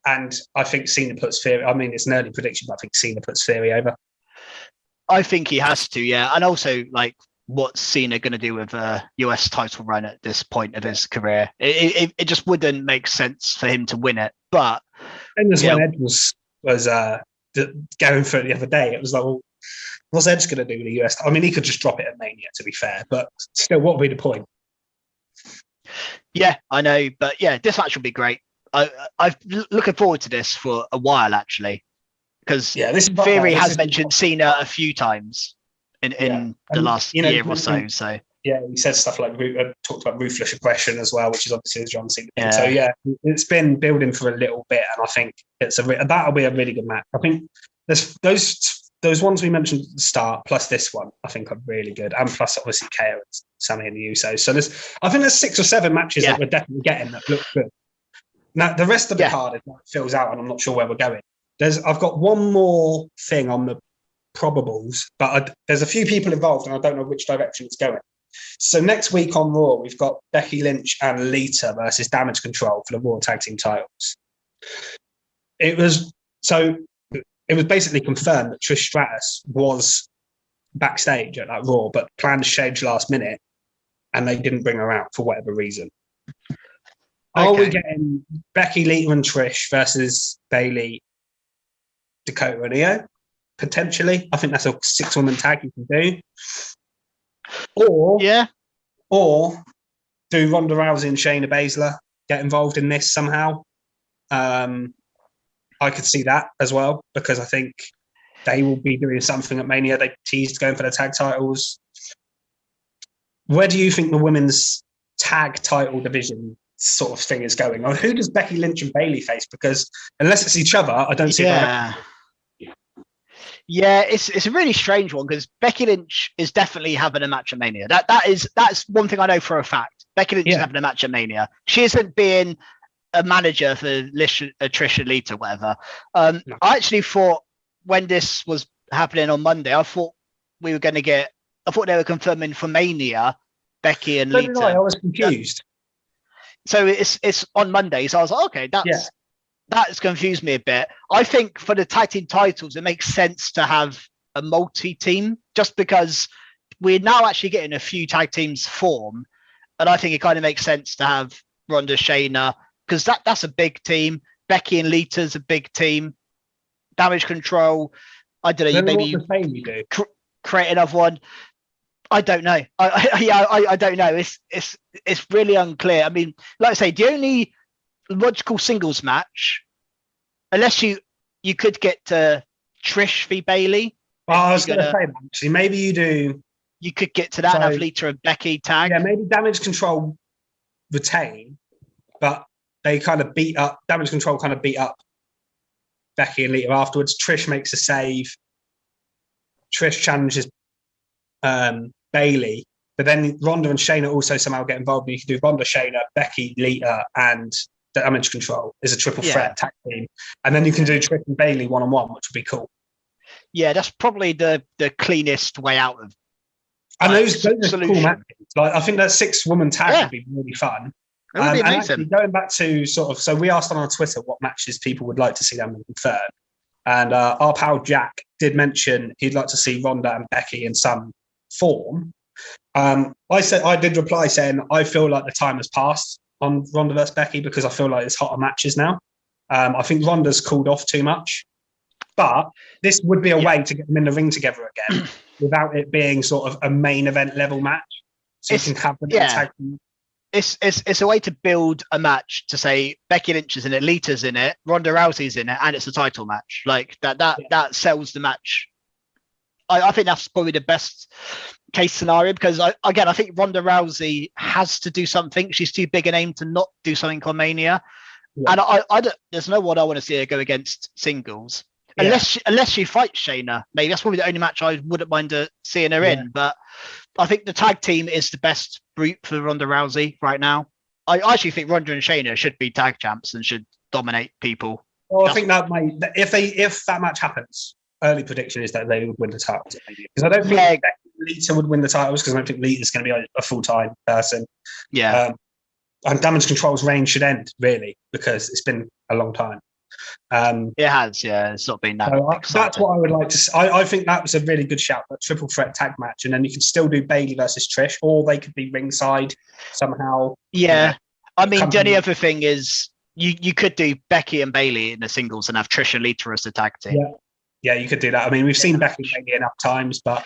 A: And I think Cena puts Theory. I mean, it's an early prediction, but I think Cena puts Theory over.
B: I think he has to, yeah. And also, like, what's Cena going to do with a US title run at this point of his career? It just wouldn't make sense for him to win it. But
A: and as when Edge was going for it the other day, it was like, well, what's Edge going to do with the US? I mean, he could just drop it at Mania, to be fair, but still, what would be the point?
B: Yeah, I know, but yeah, this match will be great. I've looking forward to this for a while, actually, because Theory has mentioned Cena a few times in the last year or so. So
A: yeah, he said stuff like talked about ruthless aggression as well, which is obviously the John Cena thing. So yeah, it's been building for a little bit, and I think that'll be a really good match. I think those ones we mentioned at the start, plus this one, I think are really good, and plus obviously KO and Sammy and the Usos. So I think there's 6 or 7 matches that we're definitely getting that look good. Now the rest of the card is what fills out, and I'm not sure where we're going. I've got one more thing on the probables, but there's a few people involved, and I don't know which direction it's going. So next week on Raw, we've got Becky Lynch and Lita versus Damage Control for the Raw Tag Team titles. It was basically confirmed that Trish Stratus was backstage at that Raw, but plans changed last minute, and they didn't bring her out for whatever reason. Are we getting Becky, Lita, and Trish versus Bayley, Dakota, and Io? Potentially. I think that's a 6-woman tag you can do. Or do Ronda Rousey and Shayna Baszler get involved in this somehow? I could see that as well, because I think they will be doing something at Mania. They teased going for the tag titles. Where do you think the women's tag title division sort of thing is going? Or who does Becky Lynch and Bayley face? Because unless it's each other, I don't see it.
B: Yeah, it's a really strange one, because Becky Lynch is definitely having a match at Mania. That's one thing I know for a fact. Becky Lynch is having a match at Mania. She isn't being a manager for Trish and Lita, whatever. No. I actually thought when this was happening on Monday, I thought they were confirming for Mania Becky and Lita.
A: I was confused.
B: So it's on Monday, so I was like, okay, that's confused me a bit. I think for the tag team titles, it makes sense to have a multi-team, just because we're now actually getting a few tag teams form, and I think it kind of makes sense to have Ronda, Shayna, because that's a big team. Becky and Lita's a big team. Damage Control, I don't know. Maybe create another one. I don't know. I don't know. It's really unclear. I mean, like I say, the only logical singles match, unless you could get to Trish v Bayley.
A: I was going to say that, actually. Maybe you do.
B: You could get to that and have Lita and Becky tag.
A: Yeah, maybe Damage Control retain, but they kind of beat up. Damage Control kind of beat up Becky and Lita afterwards. Trish makes a save. Trish challenges Bayley, but then Ronda and Shayna also somehow get involved. You can do Ronda, Shayna, Becky, Lita, and Damage Control is a triple threat tag team, and then you can do Trish and Bayley 1-on-1, which would be cool.
B: Yeah, that's probably the cleanest way out of
A: And those are cool
B: solution.
A: matches. Like, I think that 6-woman tag would be really fun.
B: It would be amazing.
A: And actually, going back to so we asked on our Twitter what matches people would like to see them in third. And our pal Jack did mention he'd like to see Ronda and Becky in some form. I did reply saying I feel like the time has passed on Ronda versus Becky because I feel like it's hotter matches now. I think Ronda's cooled off too much, but this would be a way to get them in the ring together again without it being sort of a main event level match. So you can have them tag team.
B: It's a way to build a match to say Becky Lynch is in it, Lita's in it, Ronda Rousey's in it, and it's a title match. Like that sells the match. I think that's probably the best case scenario because I think Ronda Rousey has to do something. She's too big a name to not do something on Mania. Yeah. And I don't, there's no one I want to see her go against singles unless she fights Shayna. Maybe that's probably the only match I wouldn't mind seeing her in. But I think the tag team is the best route for Ronda Rousey right now. I actually think Ronda and Shayna should be tag champs and should dominate people.
A: Well, I think that might if that match happens. Early prediction is that they would win the titles because I don't think Lita would win the titles because I don't think Lita's going to be a full-time person.
B: Yeah,
A: and Damage Control's reign should end really because it's been a long time.
B: It has, yeah. It's not been that.
A: So that's what I would like to see. I think that was a really good shout, that triple threat tag match, and then you could still do Bayley versus Trish, or they could be ringside somehow.
B: Yeah, I mean, the only other thing is you could do Becky and Bayley in the singles and have Trish and Lita as the tag team.
A: Yeah, you could do that. I mean, we've seen Becky and Bayley enough times, but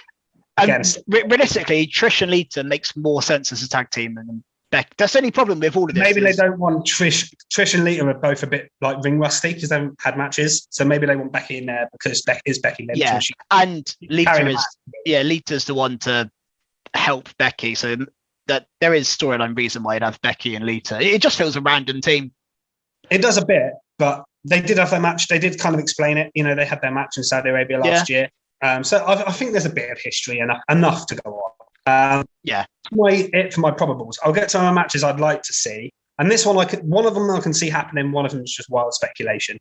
A: again,
B: realistically, Trish and Lita makes more sense as a tag team than Becky. That's the only problem with all of this.
A: Maybe they don't want Trish and Lita are both a bit like ring rusty because they haven't had matches. So maybe they want Becky in there because Becky Lynch.
B: Yeah, and Lita's the one to help Becky. So that there is storyline reason why you'd have Becky and Lita. It just feels a random team.
A: It does a bit, but they did have their match. They did kind of explain it. You know, they had their match in Saudi Arabia last year. So I think there's a bit of history enough to go on. It for my probables. I'll get to my matches I'd like to see, and this one one of them I can see happening. One of them is just wild speculation.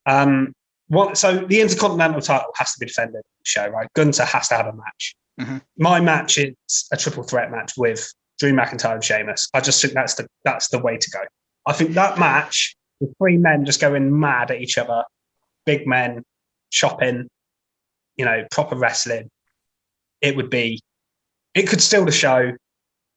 A: So the Intercontinental title has to be defended in the show, right? Gunther has to have a match. Mm-hmm. My match is a triple threat match with Drew McIntyre and Sheamus. I just think that's the way to go. I think that match with 3 men just going mad at each other, big men chopping, proper wrestling. It could steal the show.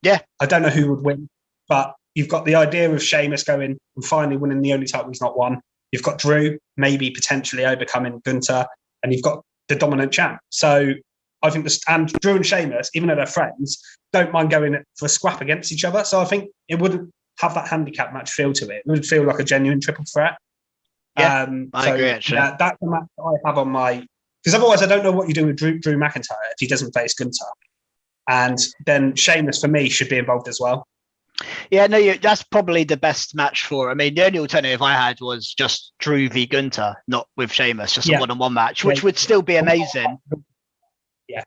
B: Yeah.
A: I don't know who would win, but you've got the idea of Sheamus going and finally winning the only title he's not won. You've got Drew maybe potentially overcoming Gunther, and you've got the dominant champ. So I think and Drew and Sheamus, even though they're friends, don't mind going for a scrap against each other. So I think it wouldn't have that handicap match feel to it. It would feel like a genuine triple threat.
B: Yeah, I agree, actually.
A: That's the match I have on my... Because otherwise I don't know what you do with Drew McIntyre if he doesn't face Gunther. And then Sheamus, for me, should be involved as well.
B: Yeah, no, that's probably the best match for... I mean, the only alternative I had was just Drew v Gunther, not with Sheamus, just a one-on-one match, which would still be amazing.
A: Yeah.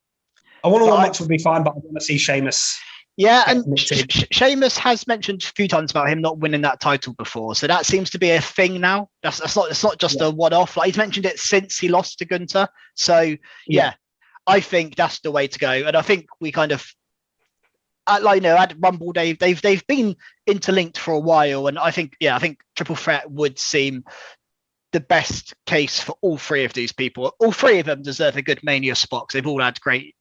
A: A one-on-one match would be fine, but I want to see Sheamus...
B: Yeah, and Sheamus has mentioned a few times about him not winning that title before, so that seems to be a thing now. It's not just a one-off. Like, he's mentioned it since he lost to Gunther. So I think that's the way to go. And I think we kind of, at Rumble, they've been interlinked for a while, and I think triple threat would seem the best case for all 3 of these people. All 3 of them deserve a good Mania spot because they've all had great.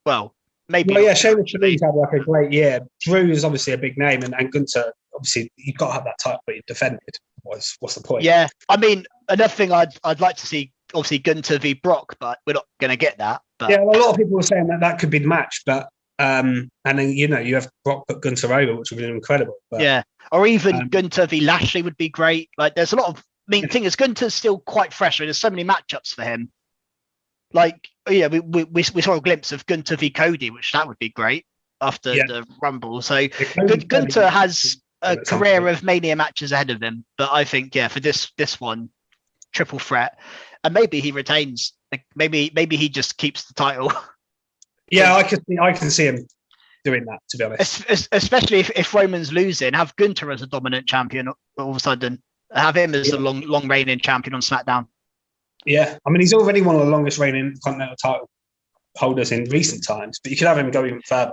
A: Sheamus Shanice had like a great year. Drew is obviously a big name, and Gunther, obviously, you've got to have that title defended. What's the point?
B: Yeah, I mean, another thing I'd like to see, obviously, Gunther v Brock, but we're not going to get that. But
A: yeah, well, a lot of people were saying that could be the match, but and then you have Brock put Gunther over, which would be incredible. But,
B: yeah, or even Gunther v Lashley would be great. Like, there's a lot of. I mean, the thing is, Gunther's still quite fresh. There's so many matchups for him. Like, we saw a glimpse of Gunther v Cody, which that would be great after the Rumble. So Gunther has a career of Mania matches ahead of him. But I think, for this one, triple threat, and maybe he retains. Like, maybe he just keeps the title.
A: Yeah, I can see him doing that, to be honest.
B: Especially if Roman's losing, have Gunther as a dominant champion all of a sudden. Have him as the long reigning champion on SmackDown.
A: Yeah, I mean, he's already one of the longest reigning Continental title holders in recent times, but you could have him go even further.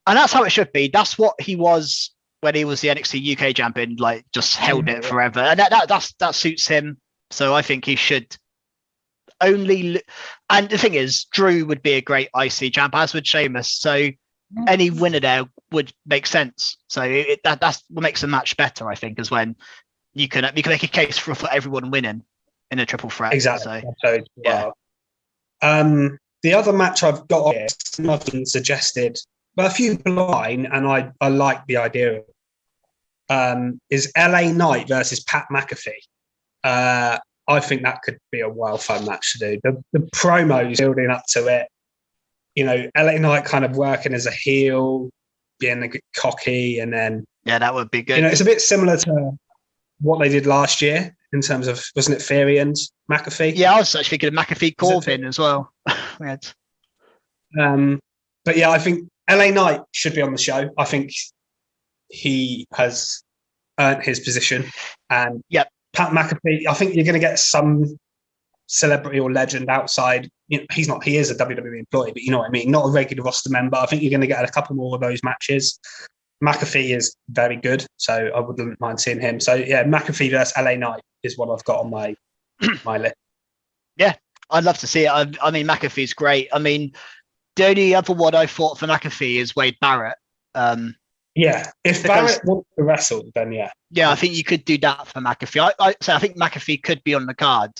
B: And that's how it should be. That's what he was when he was the NXT UK champion, like just held it forever. And that suits him. So I think he should only. And the thing is, Drew would be a great IC champ, as would Sheamus. So any winner there would make sense. So that's what makes the match better, I think, is when you can make a case for everyone winning in a triple threat.
A: Exactly.
B: So, yeah.
A: The other match I've got here, nothing suggested, but a few line, and I like the idea of is LA Knight versus Pat McAfee. I think that could be a wild fun match to do. The promos building up to it, LA Knight kind of working as a heel, being a bit cocky, and then
B: that would be good.
A: It's a bit similar to what they did last year in terms of, wasn't it Theory and McAfee?
B: Yeah, I was actually thinking of McAfee Corbin as well.
A: But yeah, I think LA Knight should be on the show. I think he has earned his position, and Pat McAfee, I think you're going to get some celebrity or legend outside. He is a WWE employee, but you know what I mean? Not a regular roster member. I think you're going to get a couple more of those matches. McAfee is very good, so I wouldn't mind seeing him. So yeah, McAfee versus LA Knight is what I've got on my list. Yeah,
B: I'd love to see it. I mean, McAfee's great. I mean, the only other one I thought for McAfee is Wade Barrett.
A: If Barrett wants to wrestle, then yeah.
B: Yeah, I think you could do that for McAfee. I think McAfee could be on the card.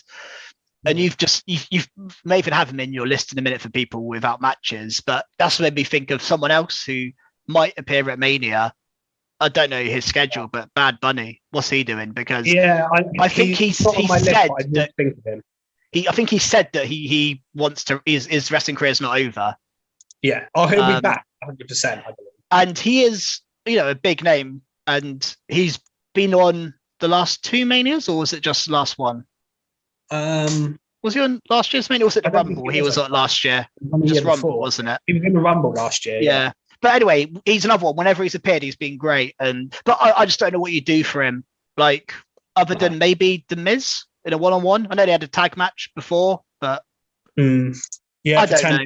B: And you may even have him in your list in a minute for people without matches, but that's made me think of someone else who might appear at Mania. I don't know his schedule, but Bad Bunny, what's he doing? Because I think he said that I think he said that he wants to. His wrestling career is not over.
A: Yeah, he'll be back 100%. I believe.
B: And he is, a big name, and he's been on the last two Manias, or was it just last one? Was he on last year's Mania? Or was it the Rumble? He was on last year. Just Rumble, before. Wasn't it?
A: He was in the Rumble last year.
B: Yeah. But anyway, he's another one. Whenever he's appeared, he's been great. But I just don't know what you do for him. Like, other than maybe The Miz in a one-on-one. I know they had a tag match before, but
A: I don't know.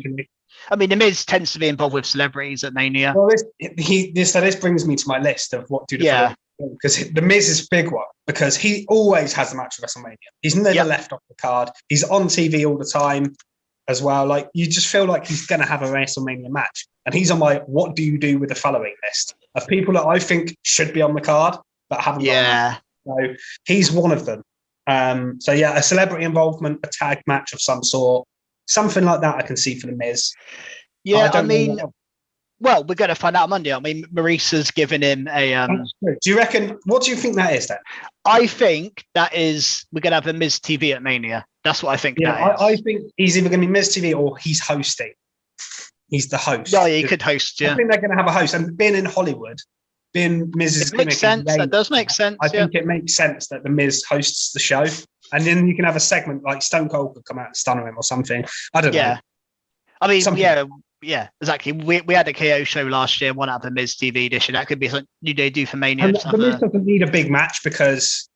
B: I mean, The Miz tends to be involved with celebrities at Mania.
A: Well, this brings me to my list of what do the because The Miz is a big one because he always has a match at WrestleMania. He's never left off the card. He's on TV all the time as well. Like, you just feel like he's going to have a WrestleMania match. And he's on my what do you do with the following list of people that I think should be on the card but haven't.
B: Yeah.
A: So he's one of them. A celebrity involvement, a tag match of some sort, something like that I can see for The Miz.
B: Yeah, well, we're going to find out Monday. I mean, Maurice's given him a...
A: Do you reckon... What do you think that is, then?
B: I think that is... We're going to have a Miz TV at Mania. That's what I think that is.
A: I think he's either going to be Miz TV or he's hosting. He's the host.
B: Yeah, he could host, yeah.
A: I think they're going to have a host. And being in Hollywood, being Miz's...
B: It makes sense. That does make sense,
A: I think it makes sense that the Miz hosts the show. And then you can have a segment like Stone Cold could come out and stun him or something. I don't know.
B: I mean, yeah, exactly. We had a KO show last year, one out of the Miz TV edition. That could be something they do for Mania.
A: And the Miz doesn't need a big match because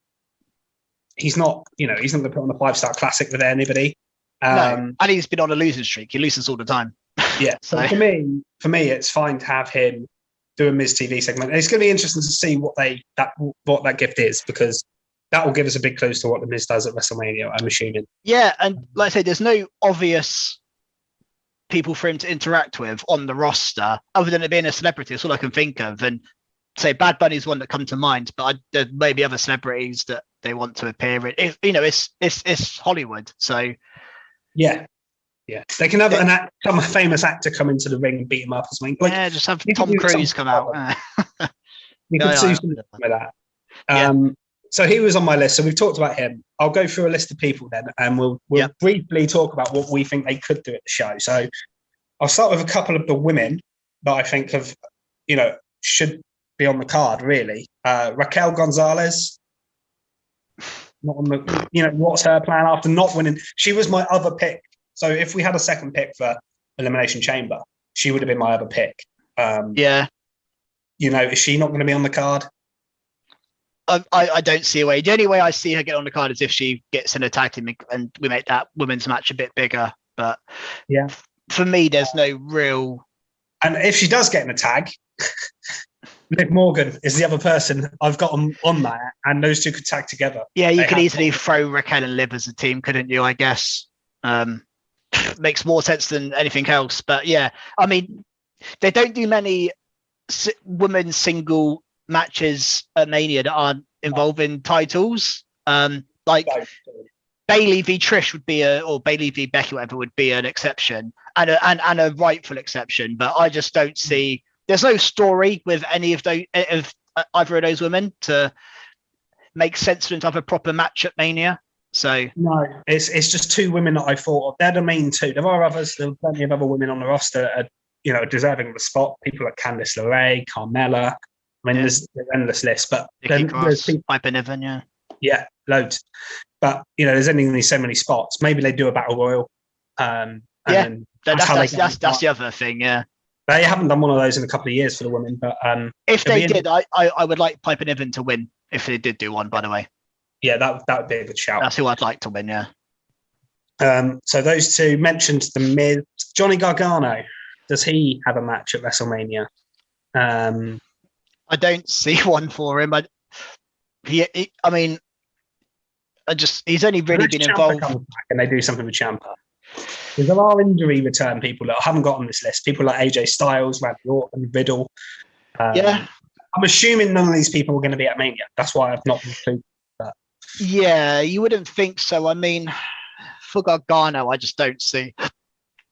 A: he's not going to put on a 5-star classic with anybody.
B: No, and he's been on a losing streak. He loses all the time.
A: Yeah. So for me, it's fine to have him do a Miz TV segment. And it's going to be interesting to see what that gift is, because that will give us a big clue as to what the Miz does at WrestleMania, I'm assuming. Yeah,
B: and like I say, there's no obvious people for him to interact with on the roster other than it being a celebrity. That's all I can think of. And say Bad Bunny's one that comes to mind, but there may be other celebrities that they want to appear in. It's Hollywood, so
A: yeah. They can have some famous actor come into the ring and beat him up or something.
B: Just have Tom Cruise come out.
A: You can do something with that. So he was on my list. So we've talked about him. I'll go through a list of people then, and we'll briefly talk about what we think they could do at the show. So I'll start with a couple of the women that I think should be on the card, really. Raquel Gonzalez. Not on the, what's her plan after not winning? She was my other pick. So if we had a second pick for Elimination Chamber, she would have been my other pick. Is she not going to be on the card?
B: I don't see a way. The only way I see her get on the card is if she gets in a tag team and we make that women's match a bit bigger. But for me, there's no real
A: And if she does get in a tag, Liv Morgan is the other person I've got on that, and those two could tag together.
B: Yeah, you could easily throw Raquel and Liv as a team, couldn't you? I guess makes more sense than anything else. But yeah, I mean, they don't do many women's single matches at Mania that aren't involving titles. Like Bayley v Trish would be or Bayley v Becky, whatever, would be an exception and a rightful exception. But I just don't see. There's no story with any of those of either of those women to make sense to have a proper match at Mania. So
A: no, it's just two women that I thought of. They're the main two. There are others. There are plenty of other women on the roster that are, deserving of the spot. People like Candice LeRae, Carmella. I mean, there's an endless list. But
B: there's people, Piper Niven,
A: yeah, loads. But there's only so many spots. Maybe they do a battle royal.
B: That's the other thing. Yeah.
A: They haven't done one of those in a couple of years for the women, but
B: if they did, I would like Piper Niven to win if they did do one. By the way,
A: yeah, that would be a good shout.
B: That's who I'd like to win. Yeah.
A: So those two mentioned the Miz, Johnny Gargano. Does he have a match at WrestleMania?
B: I don't see one for him. He's only really been involved.
A: And they do something with Ciampa. There are injury return people that I haven't got on this list. People like AJ Styles, Randy Orton, Riddle.
B: I'm
A: assuming none of these people are going to be at Mania. That's why I've not included that.
B: Yeah, you wouldn't think so. I mean, for Gargano, I just don't see.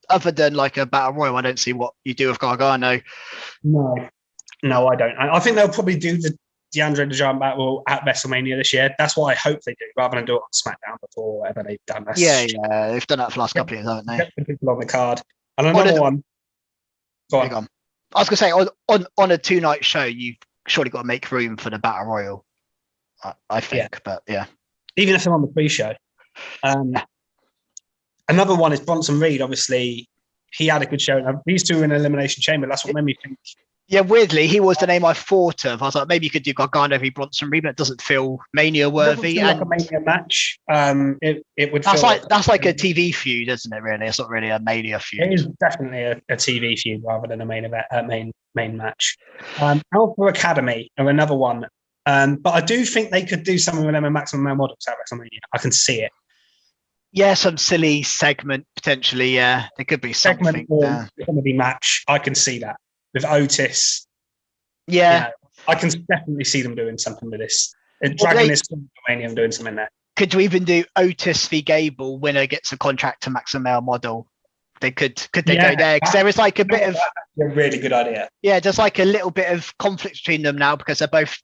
B: Other than like a battle royal, I don't see what you do with Gargano.
A: No, I don't. I think they'll probably do the DeAndre the Giant battle at WrestleMania this year. That's what I hope they do, rather than do it on SmackDown before whatever they've done.
B: Yeah, they've done that for the last couple of years, haven't they?
A: Get the people on the card. And another one. Go on.
B: I was going to say, on a 2-night show, you've surely got to make room for the battle royal. I think, but yeah.
A: Even if they're on the pre-show. Another one is Bronson Reed. Obviously, he had a good show. These two were in Elimination Chamber. That's what made me think.
B: Yeah, weirdly, he was the name I thought of. I was like, maybe you could do Gargano v Bronson Reed, but it doesn't feel Mania worthy.
A: Like a Mania match. It would.
B: That's like a TV feud, isn't it? Really, it's not really a Mania feud.
A: It is definitely a TV feud rather than a main event, main match. Alpha Academy are another one, but I do think they could do something with them and Maximum Male Models at WrestleMania. I can see it. Yeah,
B: some silly segment potentially. Yeah, there could be something.
A: Comedy match. I can see that with Otis.
B: Yeah,
A: I can definitely see them doing something with this. Dragging this to WrestleMania and doing something there.
B: Could you even do Otis v Gable? Winner gets a contract to Maximum Male Model. They could they go there? Because there is like a bit of
A: a really good idea.
B: Yeah, there's like a little bit of conflict between them now because they're both.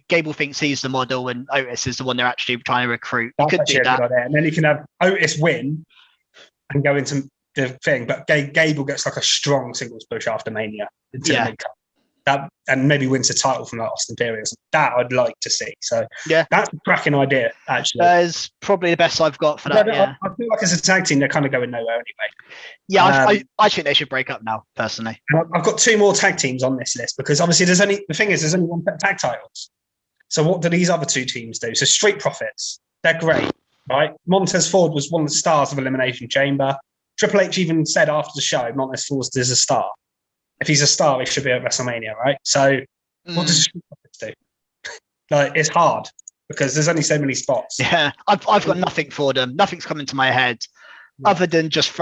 B: Gable thinks he's the model and Otis is the one they're actually trying to recruit.
A: That's could do that. And then you can have Otis win and go into the thing. But Gable gets like a strong singles push after Mania. And maybe wins the title from like Austin Theory or something. That I'd like to see. So that's a cracking idea, actually.
B: That is probably the best I've got for that.
A: I feel like as a tag team, they're kind of going nowhere anyway.
B: Yeah, I think they should break up now, personally.
A: I've got two more tag teams on this list because obviously there's only one set of tag titles. So what do these other two teams do? So Street Profits, they're great, right? Montez Ford was one of the stars of Elimination Chamber. Triple H even said after the show, Montez Ford is a star. If he's a star, he should be at WrestleMania, right? So what does Street Profits do? It's hard because there's only so many spots.
B: Yeah, I've got nothing for them. Nothing's coming to my head other than just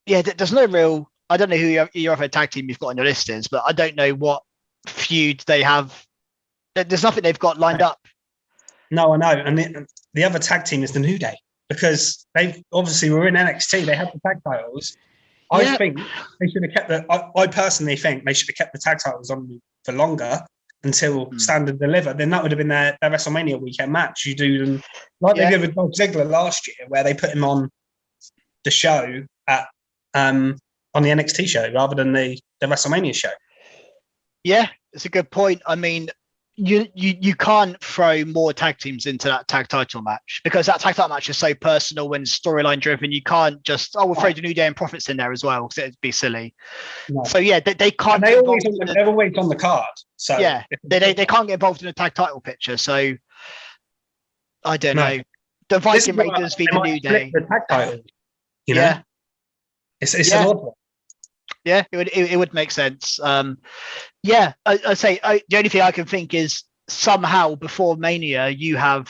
B: there's no real. I don't know who your other tag team you've got on your list is, but I don't know what feud they have. There's nothing they've got lined up.
A: No, I know. And the other tag team is the New Day because they obviously were in NXT. They had the tag titles. I think they should have kept I personally think they should have kept the tag titles on for longer until Stand and Deliver. Then that would have been their WrestleMania weekend match. You do them like they did with Dolph Ziggler last year, where they put him on the show at on the NXT show rather than the WrestleMania show.
B: Yeah, it's a good point. I mean, you can't throw more tag teams into that tag title match because that tag title match is so personal and storyline driven. You can't just we'll throw the New Day and Profits in there as well because it'd be silly. No. So yeah, they can't.
A: They're always on the card. So
B: yeah, they can't get involved in a tag title picture. So I don't know. The Viking Raiders v the New Day.
A: The tag title, it's an odd one.
B: Yeah, it would make sense. Yeah, I say the only thing I can think is somehow before Mania you have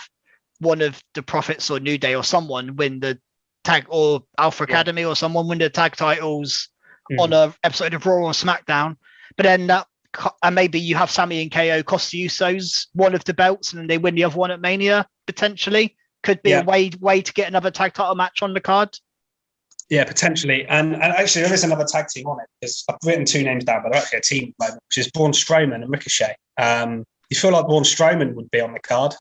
B: one of the Profits or New Day or someone win the tag, or Alpha Academy or someone win the tag titles on a episode of Raw or SmackDown. But then and maybe you have Sammy and KO cost the Usos one of the belts, and then they win the other one at Mania. Potentially, could be a way to get another tag title match on the card.
A: Yeah, potentially. And actually, there is another tag team on it, because I've written 2 names down, but they're actually a team at the moment, which is Braun Strowman and Ricochet. You feel like Braun Strowman would be on the card.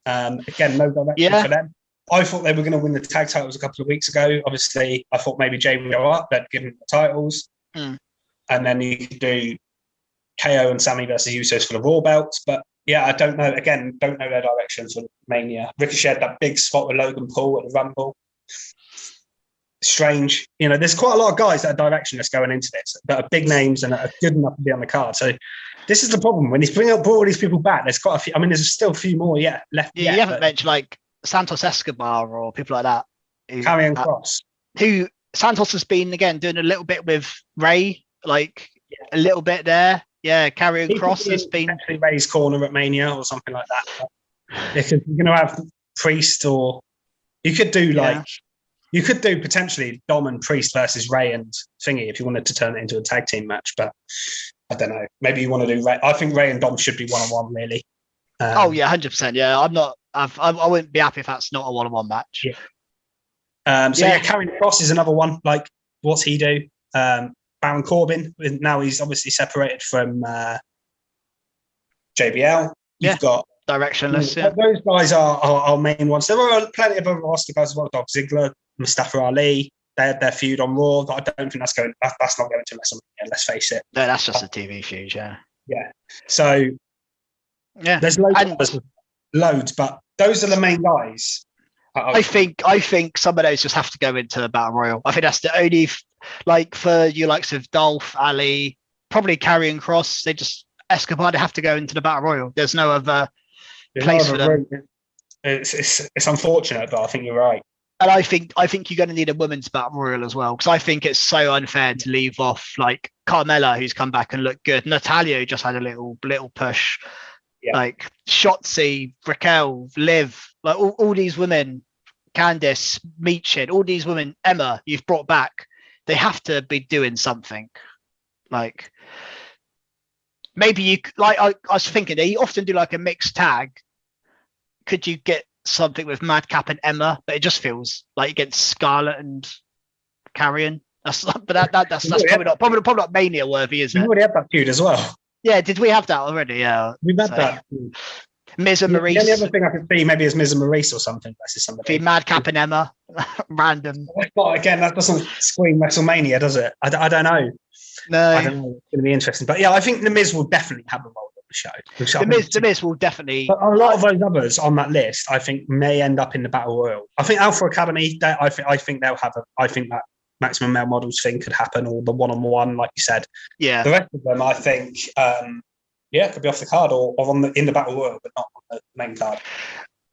A: Again, no direction for them. I thought they were going to win the tag titles a couple of weeks ago. Obviously, I thought maybe Jay would go up, they'd give them the titles. And then you could do KO and Sammy versus Usos for the Raw belts. But yeah, I don't know. Again, don't know their direction for Mania. Ricochet had that big spot with Logan Paul at the Rumble. Strange. There's quite a lot of guys that are directionless going into this, that are big names and are good enough to be on the card. So this is the problem. When he's brought all these people back, there's quite a few. I mean, there's still a few more left.
B: You haven't mentioned like Santos Escobar or people like that.
A: Karrion Kross.
B: Who Santos has been, again, doing a little bit with Ray, like a little bit there. Yeah, Karrion Kross has been
A: Ray's corner at Mania or something like that. If you're going to have Priest, or you could do you could do potentially Dom and Priest versus Ray and Thingy if you wanted to turn it into a tag team match. But I don't know. Maybe you want to do Ray. I think Ray and Dom should be 1-on-1, really.
B: 100%. Yeah, I'm not. I wouldn't be happy if that's not a 1-on-1 match.
A: Yeah. Karrion Kross is another one. Like, what's he do? Baron Corbin. Now he's obviously separated from JBL. You've got
B: directionless.
A: Those guys are our main ones. There are plenty of other roster guys as well. Dolph Ziggler, Mustafa Ali. They had their feud on Raw. But I don't think that's not going to WrestleMania. Let's face it.
B: No, that's just a TV feud. Yeah.
A: Yeah. So there's loads, but those are the main guys.
B: I think some of those just have to go into the Battle Royal. I think that's the only, like, for you likes of Dolph, Ali, probably Karrion Kross. Escobar, they have to go into the Battle Royal. There's no other place for them.
A: It's unfortunate, but I think you're right.
B: And I think you're going to need a women's Battle Royal as well, because I think it's so unfair to leave off like Carmella, who's come back and looked good. Natalya, who just had a little push. Yeah. Like Shotzi, Raquel, Liv, like all these women, Candice, Meechin, all these women, Emma, you've brought back. They have to be doing something. Like, maybe you, like, I was thinking they often do like a mixed tag. Could you get something with Madcap and Emma? But it just feels like against Scarlett and Karrion. That's probably not Mania worthy, is it?
A: We already had that feud as well.
B: Yeah, did we have that already? Yeah,
A: we've had that.
B: Miz and Maurice.
A: The only other thing I could see maybe is Miz and Maurice or something versus somebody.
B: Madcap and Emma, random.
A: But again, that doesn't scream WrestleMania, does it? I don't know.
B: No,
A: I don't know. It's going to be interesting, but yeah, I think the Miz will definitely have a role on the show.
B: The Miz will definitely.
A: But a lot of those others on that list, I think, may end up in the Battle Royal. I think Alpha Academy. I think they'll have I think that Maximum Male Models thing could happen, or the 1-on-1, like you said.
B: Yeah.
A: The rest of them, I think, could be off the card or in the Battle Royal, but not on the main card.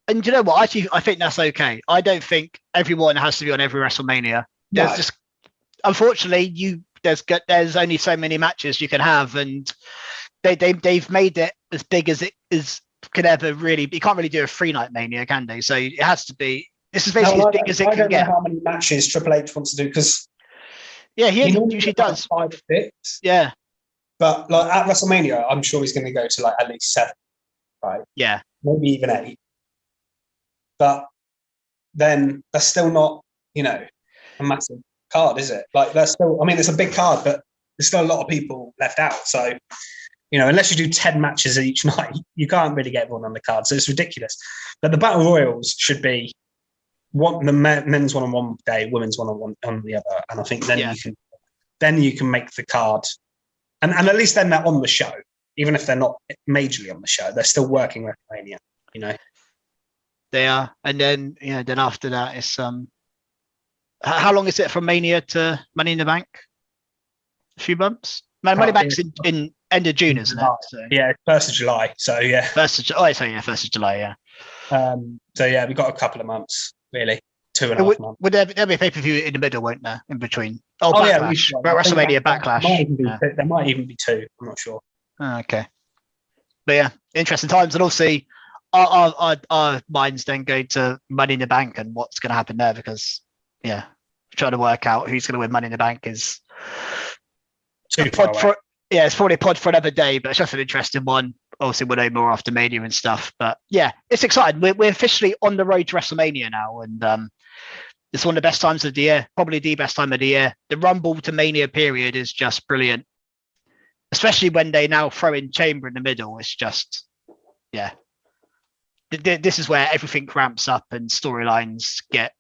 B: And you know what? Actually, I think that's okay. I don't think everyone has to be on every WrestleMania. There's just, unfortunately, there's only so many matches you can have, and they've made it as big as it is could ever really. You can't really do a 3-night Mania, can they? So it has to be. This is basically as big as it can get. I don't know
A: how many matches Triple H wants to do, because
B: he usually does
A: 5 or 6.
B: Yeah,
A: but like at WrestleMania, I'm sure he's going to go to like at least 7, right?
B: Yeah,
A: maybe even 8. But then that's still not, a massive card, is it? Like that's still. I mean, it's a big card, but there's still a lot of people left out. So, unless you do 10 matches each night, you can't really get everyone on the card. So it's ridiculous. But the Battle Royals should be the men's 1-on-1 day, women's 1-on-1 on the other, and I think then you can make the card, and at least then they're on the show, even if they're not majorly on the show, they're still working WrestleMania.
B: They are, and then then after that it's how long is it from Mania to Money in the Bank? A few months. Money Bank's in end of June, isn't it? So.
A: Yeah, 1st of July. So yeah,
B: 1st of July. 1st of July. Yeah.
A: So we've got a couple of months. Really, 2.5 months.
B: Would there be a pay-per-view in the middle, won't there? In between? Oh,
A: yeah,
B: Backlash. WrestleMania Backlash.
A: There might even be two. I'm not sure.
B: Oh, okay. But yeah, interesting times. And obviously, our minds then go to Money in the Bank and what's going to happen there because, yeah, trying to work out who's going to win Money in the Bank is
A: too far away.
B: It's probably a pod for another day, but it's just an interesting one. Obviously, we'll know more after Mania and stuff. But yeah, it's exciting. We're officially on the road to WrestleMania now. And it's one of the best times of the year, probably the best time of the year. The Rumble to Mania period is just brilliant, especially when they now throw in Chamber in the middle. It's just, yeah. This is where everything ramps up and storylines get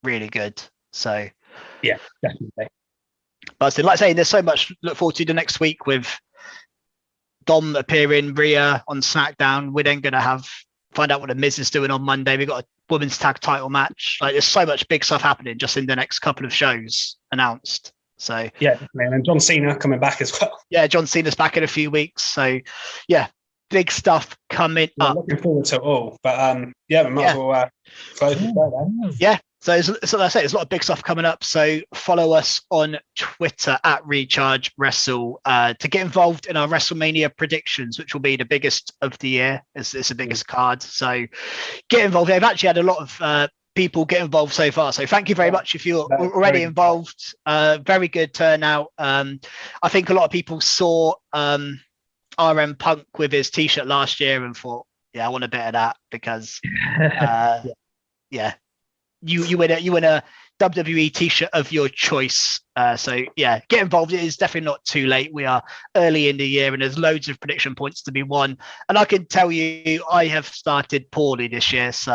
B: really good. So,
A: yeah, definitely.
B: But like I say, there's so much to look forward to the next week with Dom appearing, Rhea on SmackDown. We're then going to find out what the Miz is doing on Monday. We've got a women's tag title match. Like there's so much big stuff happening just in the next couple of shows announced. So
A: yeah, and John Cena coming back as well.
B: Yeah, John Cena's back in a few weeks. So yeah, big stuff coming up.
A: Looking forward to it all. But we might as well close the show there.
B: Yeah. So like I say, there's a lot of big stuff coming up. So follow us on Twitter at Recharge Wrestle to get involved in our WrestleMania predictions, which will be the biggest of the year. It's the biggest card. So get involved. They've actually had a lot of people get involved so far. So thank you very much if you're already involved. Very good turnout. I think a lot of people saw RM Punk with his T-shirt last year and thought, yeah, I want a bit of that because you win a WWE T-shirt of your choice. So yeah, get involved. It is definitely not too late. We are early in the year and there's loads of prediction points to be won. And I can tell you, I have started poorly this year, so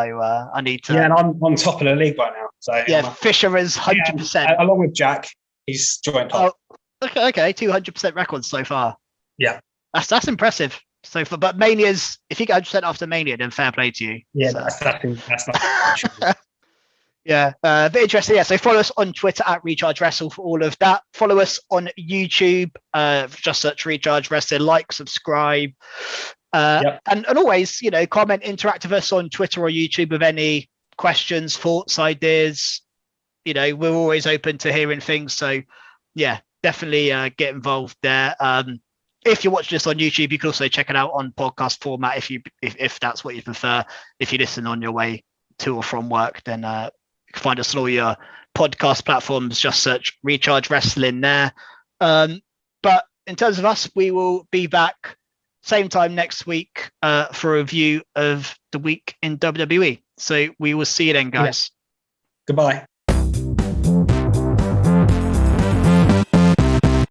B: I need to.
A: Yeah, and I'm on top of the league right now. So
B: yeah, Fisher is 100%.
A: Along with Jack, he's joint top.
B: Oh, okay, 200% records so far.
A: Yeah,
B: that's impressive. So but Mania's, if you get 100% after Mania, then fair play to you.
A: Yeah, so. that's not.
B: Yeah, bit interesting. Yeah, so follow us on Twitter at Recharge Wrestle for all of that. Follow us on YouTube. Just search Recharge Wrestle. Like, subscribe, and always, comment, interact with us on Twitter or YouTube with any questions, thoughts, ideas. We're always open to hearing things. So, yeah, definitely get involved there. If you're watching this on YouTube, you can also check it out on podcast format if that's what you prefer. If you listen on your way to or from work, then you can find us on all your podcast platforms. Just search Recharge Wrestling there. But in terms of us, we will be back same time next week for a review of the week in WWE. So we will see you then, guys.
A: Goodbye.